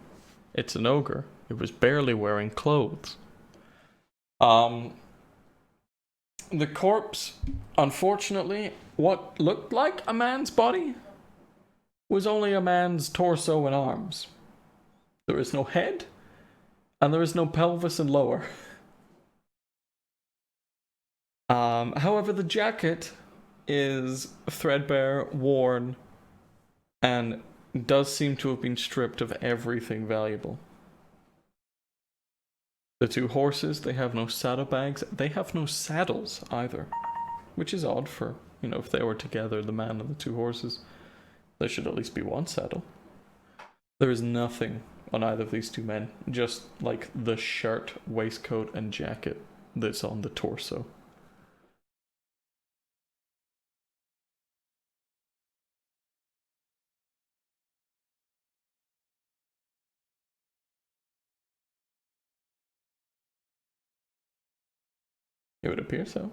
It's an ogre. It was barely wearing clothes. The corpse, unfortunately, what looked like a man's body was only a man's torso and arms. There is no head, and there is no pelvis and lower. However, the jacket is threadbare, worn, and does seem to have been stripped of everything valuable. The two horses, they have no saddlebags. They have no saddles either, which is odd for, you know, if they were together, the man and the two horses, there should at least be one saddle. There is nothing on either of these two men, just like the shirt, waistcoat, and jacket that's on the torso. It would appear so.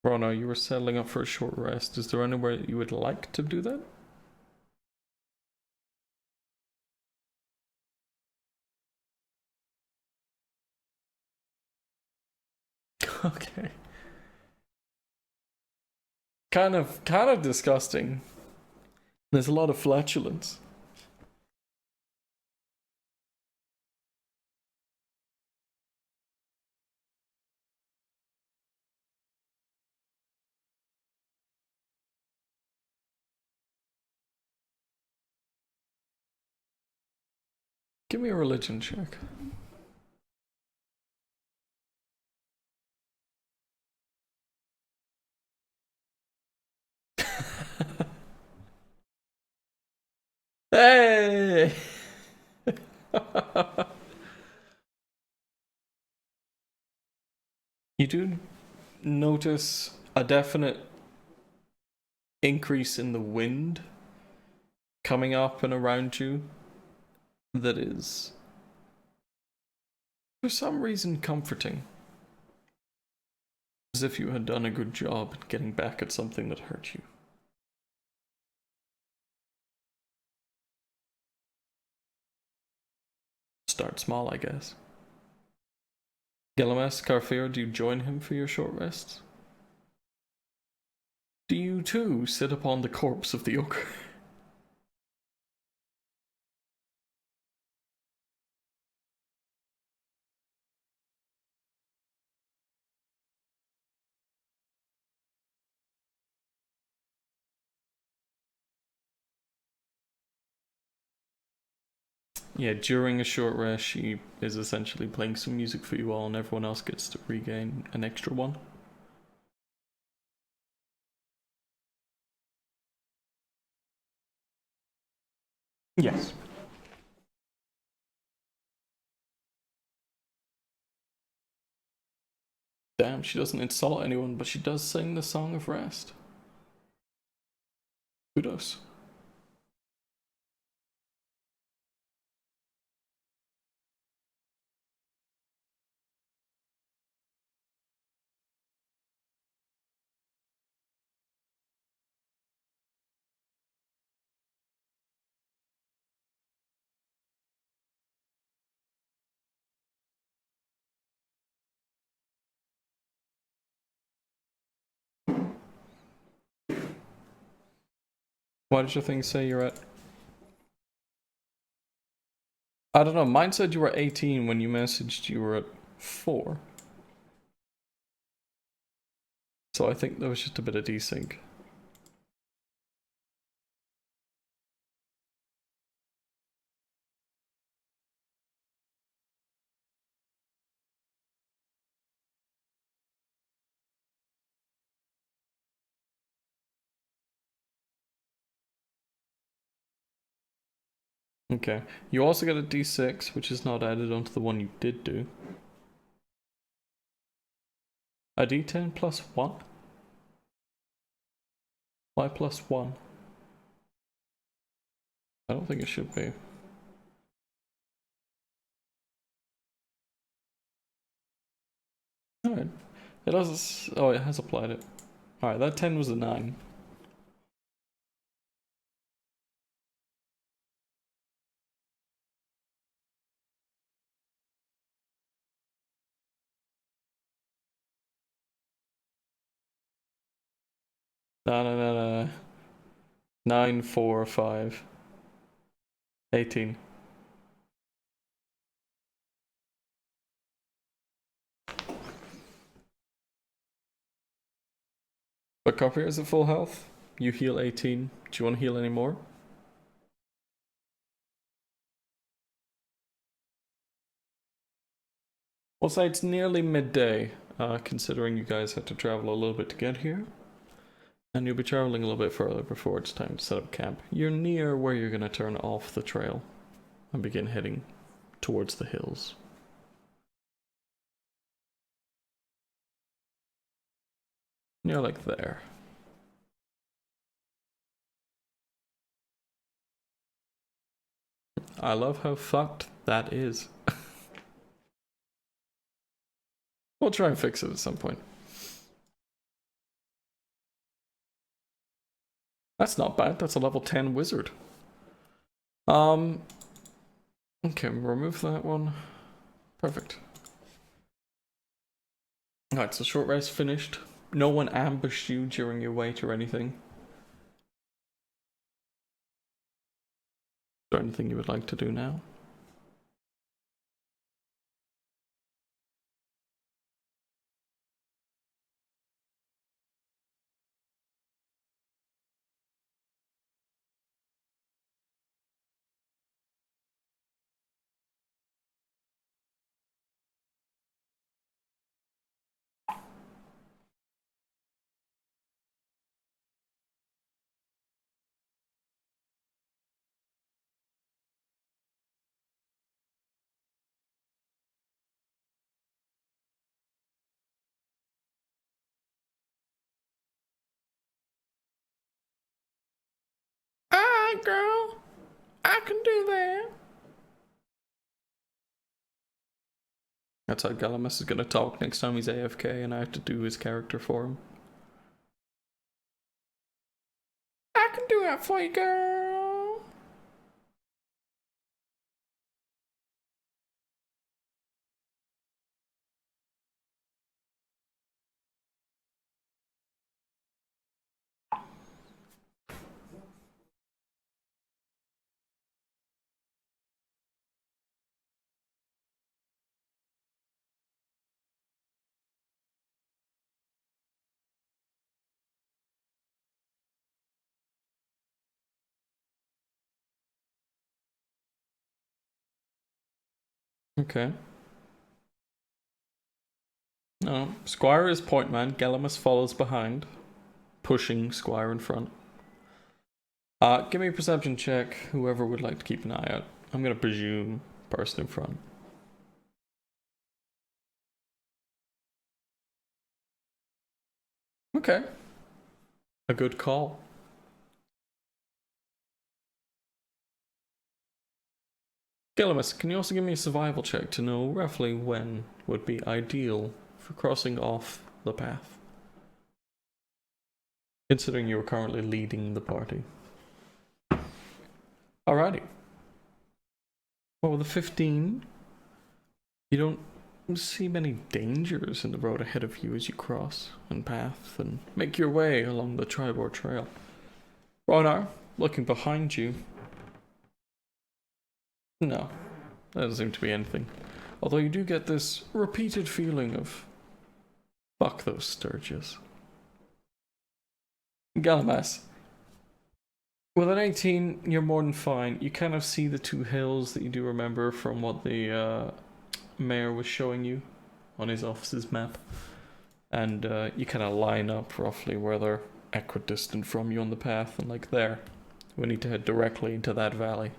Rona, you were settling up for a short rest. Is there anywhere you would like to do that? Okay. Kind of disgusting. There's a lot of flatulence. Give me a religion check. You do notice a definite increase in the wind coming up and around you that is, for some reason, comforting. As if you had done a good job at getting back at something that hurt you. Start small, I guess. Gillimas, Carfair, do you join him for your short rests? Do you too sit upon the corpse of the oak? Yeah, during a short rest, she is essentially playing some music for you all, and everyone else gets to regain an extra one. Yes. Damn, she doesn't insult anyone, but she does sing the Song of Rest. Kudos. Why did your thing say you're at? I don't know, mine said you were 18 when you messaged you were at 4. So I think there was just a bit of desync. Okay. You also get a d6, which is not added onto the one you did do. A d10 plus 1? Why plus 1? I don't think it should be. Alright. It does. Oh, it has applied it. Alright, that 10 was a 9. No. 9, 4, 5. 18. But Copper is at full health. You heal 18. Do you want to heal any more? We'll say it's nearly midday, considering you guys had to travel a little bit to get here. And you'll be traveling a little bit further before it's time to set up camp. You're near where you're going to turn off the trail and begin heading towards the hills. You're like there. I love how fucked that is. We'll try and fix it at some point. That's not bad. That's a level 10 wizard. Okay, remove that one. Perfect. Alright, so short rest finished. No one ambushed you during your wait or anything. Is there anything you would like to do now? girl. I can do that. That's how Galamus is gonna talk next time he's AFK and I have to do his character for him. I can do that for you, girl. Okay. No, Squire is point man. Galamus follows behind, pushing Squire in front. Give me a perception check, whoever would like to keep an eye out. I'm gonna presume person in front. Okay. A good call. Galamus, can you also give me a survival check to know roughly when would be ideal for crossing off the path? Considering you are currently leading the party. Alrighty. Well, with a 15, you don't see many dangers in the road ahead of you as you cross and path and make your way along the Tribor Trail. Ronar, looking behind you. No, there doesn't seem to be anything. Although you do get this repeated feeling of fuck those Sturges. Galamas. With an 18, you're more than fine. You kind of see the two hills that you do remember from what the mayor was showing you on his office's map. And you kind of line up roughly where they're equidistant from you on the path. And like there, we need to head directly into that valley.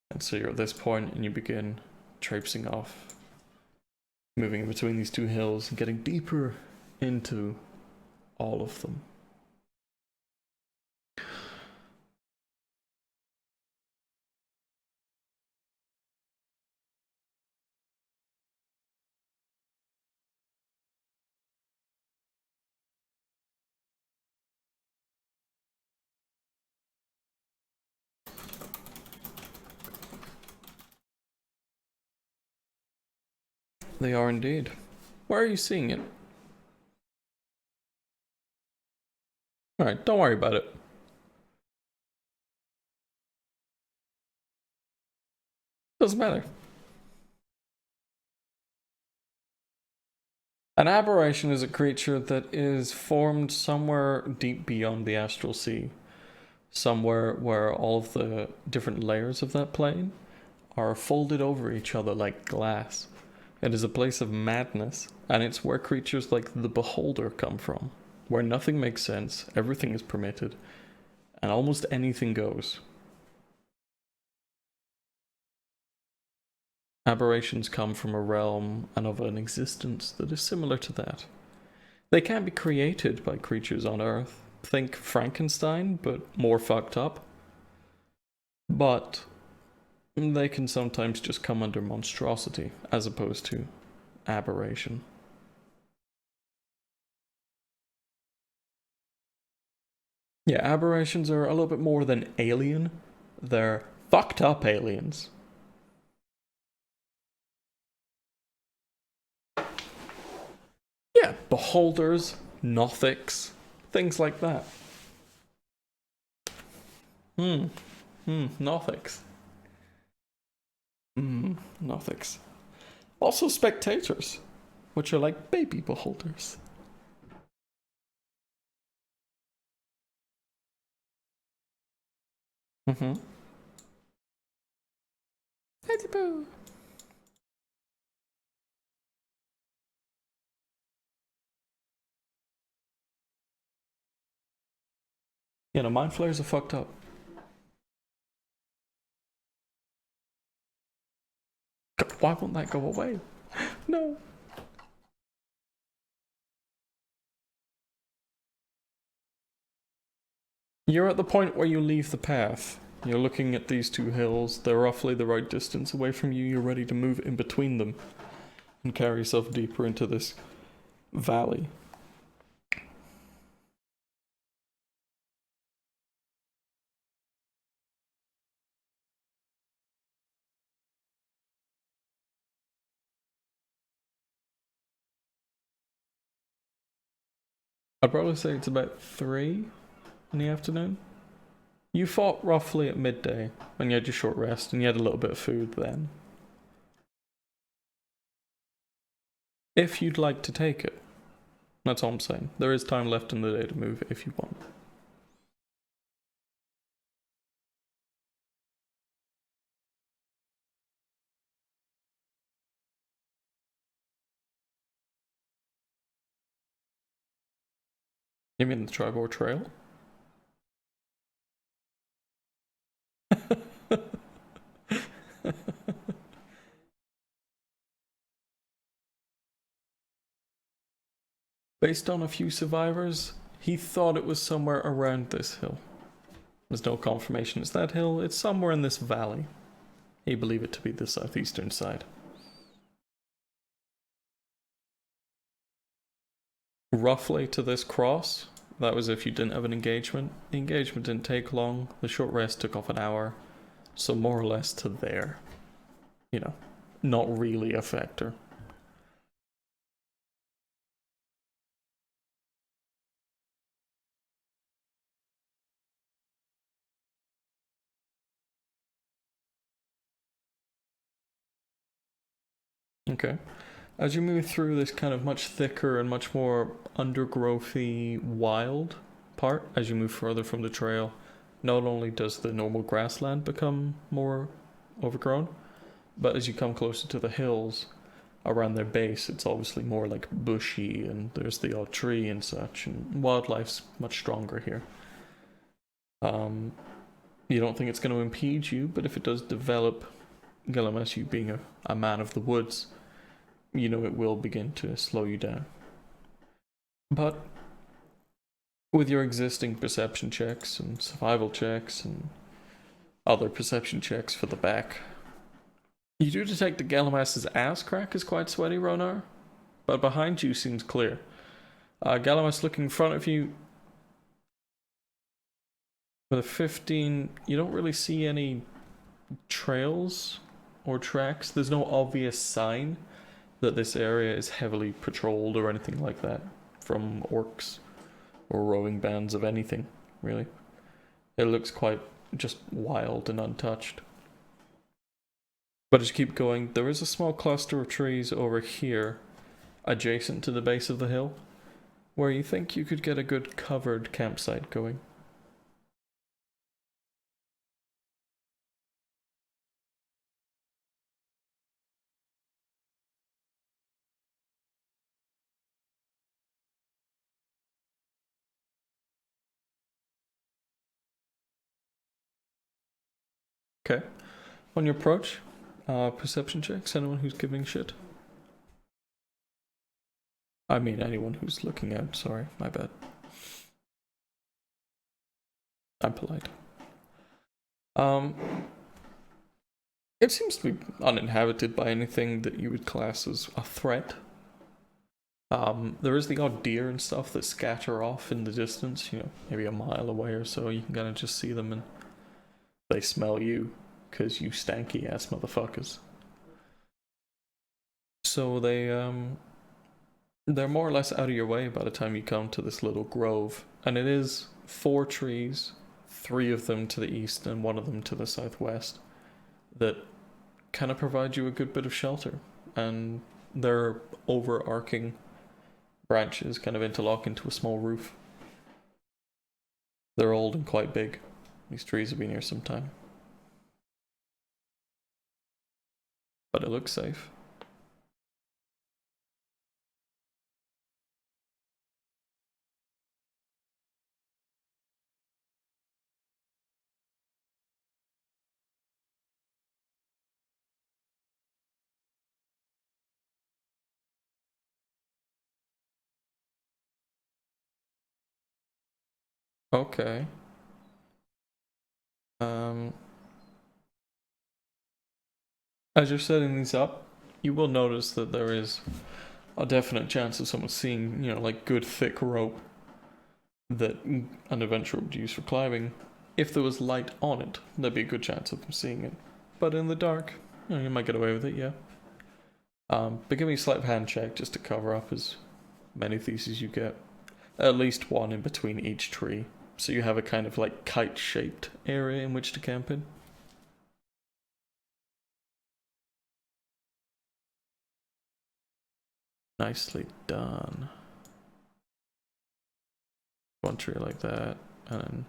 And so you're at this point and you begin traipsing off. Moving in between these two hills and getting deeper into all of them. They are indeed. Where are you seeing it? Alright, don't worry about it. Doesn't matter. An aberration is a creature that is formed somewhere deep beyond the astral sea. Somewhere where all of the different layers of that plane are folded over each other like glass. It is a place of madness, and it's where creatures like the Beholder come from, where nothing makes sense, everything is permitted, and almost anything goes. Aberrations come from a realm and of an existence that is similar to that. They can be created by creatures on Earth. Think Frankenstein, but more fucked up. But they can sometimes just come under monstrosity, as opposed to aberration. Yeah, aberrations are a little bit more than alien. They're fucked up aliens. Yeah, beholders, nothics, things like that. Nothics. Nothics. Also spectators, which are like baby beholders. Hetty boo. Yeah, no, mind flayers are fucked up. God, why won't that go away? No. You're at the point where you leave the path. You're looking at these two hills. They're roughly the right distance away from you. You're ready to move in between them and carry yourself deeper into this valley. I'd probably say it's about 3 in the afternoon. You fought roughly at midday when you had your short rest and you had a little bit of food then. If you'd like to take it. That's all I'm saying. There is time left in the day to move if you want. You mean the Tribor Trail? Based on a few survivors, he thought it was somewhere around this hill. There's no confirmation it's that hill, it's somewhere in this valley. He believed it to be the southeastern side. Roughly to this cross, that was if you didn't have an engagement. The engagement didn't take long, the short rest took off an hour, so more or less to there. You know, not really a factor. Okay. As you move through this kind of much thicker and much more undergrowthy wild part, as you move further from the trail, not only does the normal grassland become more overgrown, but as you come closer to the hills around their base, it's obviously more like bushy and there's the odd tree and such, and wildlife's much stronger here. You don't think it's going to impede you, but if it does develop, Gillimas, you being a man of the woods, you know it will begin to slow you down. But with your existing perception checks and survival checks and other perception checks for the back, you do detect that Galamas's ass crack is quite sweaty, Ronar, but behind you seems clear. Galamas looking in front of you with a 15, you don't really see any trails or tracks. There's no obvious sign that this area is heavily patrolled or anything like that from orcs or roving bands of anything, really. It looks quite just wild and untouched. But as you keep going, there is a small cluster of trees over here, adjacent to the base of the hill, where you think you could get a good covered campsite going. Okay. On your approach, perception checks, anyone who's giving shit. I mean anyone who's looking out, sorry, my bad. I'm polite. It seems to be uninhabited by anything that you would class as a threat. There is the odd deer and stuff that scatter off in the distance, you know, maybe a mile away or so. You can kind of just see them and they smell you, because you stanky ass motherfuckers. So they're more or less out of your way by the time you come to this little grove. And it is 4 trees, 3 of them to the east and 1 of them to the southwest, that kind of provide you a good bit of shelter. And their overarching branches kind of interlock into a small roof. They're old and quite big. These trees have been here some time. But it looks safe. Okay. Um, as you're setting these up, you will notice that there is a definite chance of someone seeing, like good thick rope that an adventurer would use for climbing. If there was light on it, there'd be a good chance of them seeing it. But in the dark, you might get away with it, yeah. But give me a sleight of hand check just to cover up as many of these as you get. At least one in between each tree. So you have a kind of like kite-shaped area in which to camp in. Nicely done. One tree like that, and then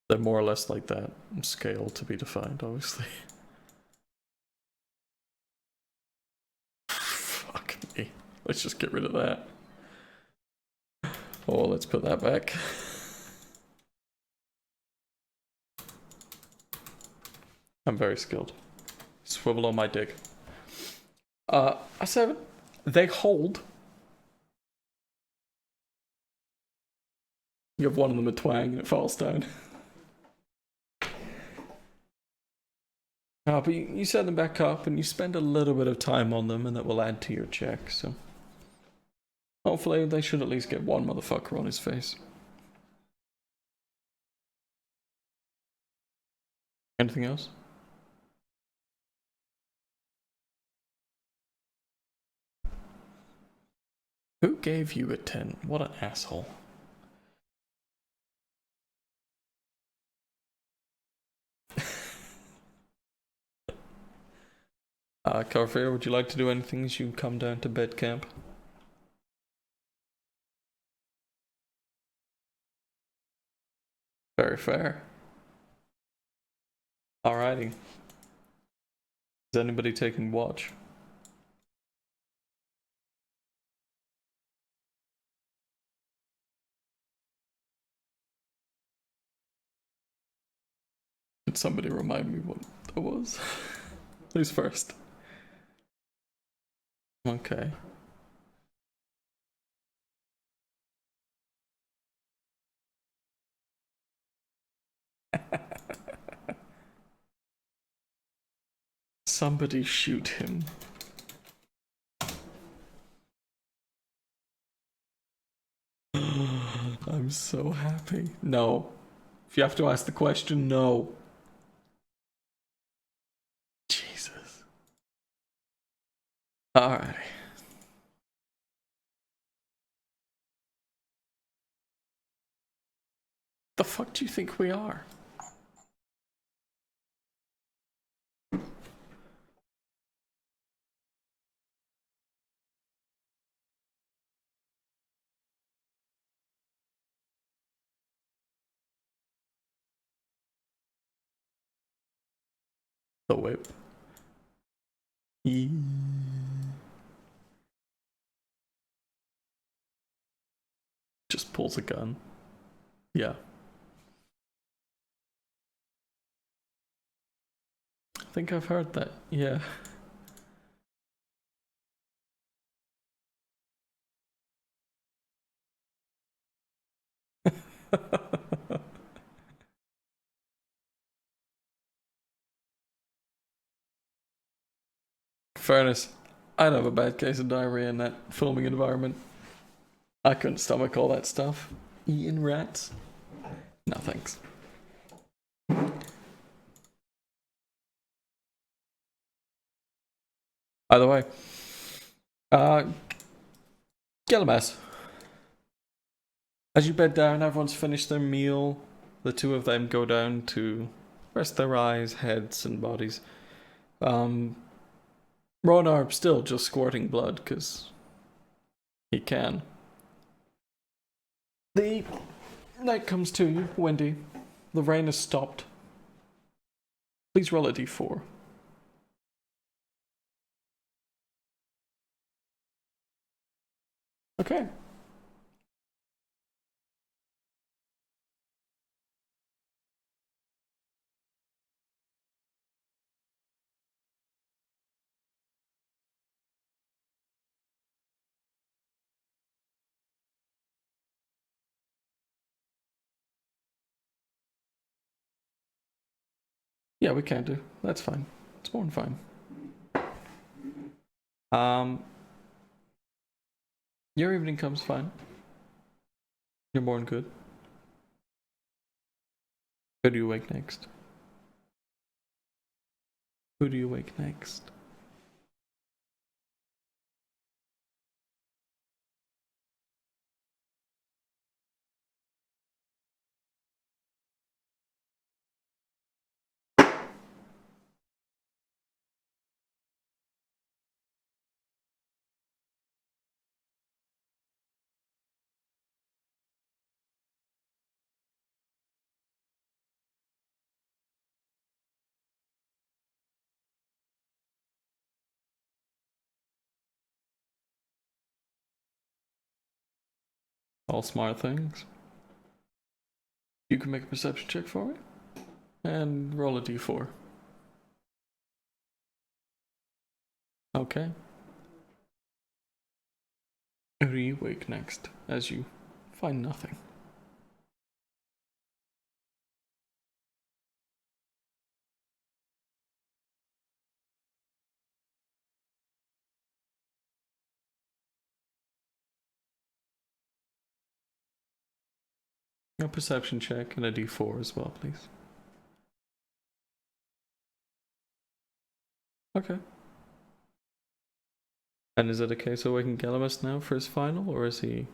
they're more or less like that. Scale to be defined, obviously. Fuck me. Let's just get rid of that. Oh, let's put that back. I'm very skilled. Swivel on my dick. A 7. They hold. You have one of them a twang and it falls down. But you set them back up and you spend a little bit of time on them and that will add to your check, so... Hopefully they should at least get one motherfucker on his face. Anything else? Who gave you a 10? What an asshole. Carfair, would you like to do anything as you come down to bed camp? Very fair. Alrighty. Is anybody taking watch? Could somebody remind me what that was? Who's first? Okay. Somebody shoot him. I'm so happy. No. If you have to ask the question, no. Jesus. Alrighty. The fuck do you think we are? The whip. Just pulls a gun. Yeah. I think I've heard that. Yeah. Fairness, I'd have a bad case of diarrhea in that filming environment. I couldn't stomach all that stuff. Eating rats? No thanks. Either way, Gillimas. As you bed down, everyone's finished their meal. The two of them go down to rest their eyes, heads, and bodies. Ronar still just squirting blood because he can. The night comes to you, Wendy. The rain has stopped. Please roll a d4. Okay. Yeah, we can do. That's fine. It's more than fine. Your evening comes fine. You're more than good. Who do you wake next? Who do you wake next? All smart things. You can make a perception check for me. And roll a d4. Okay. Who do you wake next as you find nothing? A perception check and a d4 as well, please. Okay. And is it a case of waking Galamus now for his final, or is he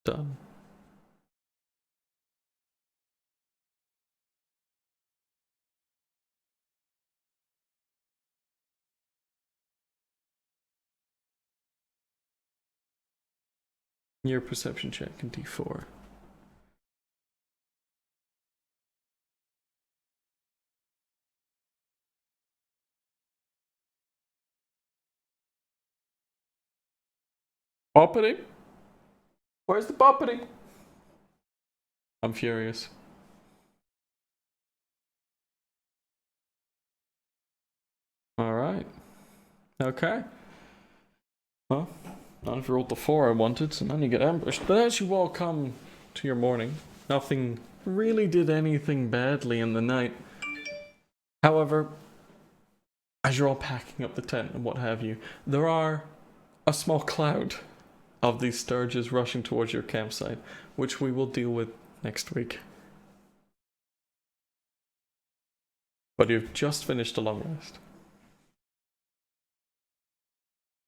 done? Your perception check and d4. Boppity? Where's the boppity? I'm furious. Alright. Okay. Well, not if you rolled the 4 I wanted, so then you get ambushed. But as you all come to your morning, nothing really did anything badly in the night. However, as you're all packing up the tent and what have you, there are a small cloud of these sturges rushing towards your campsite, which we will deal with next week. But you've just finished a long rest.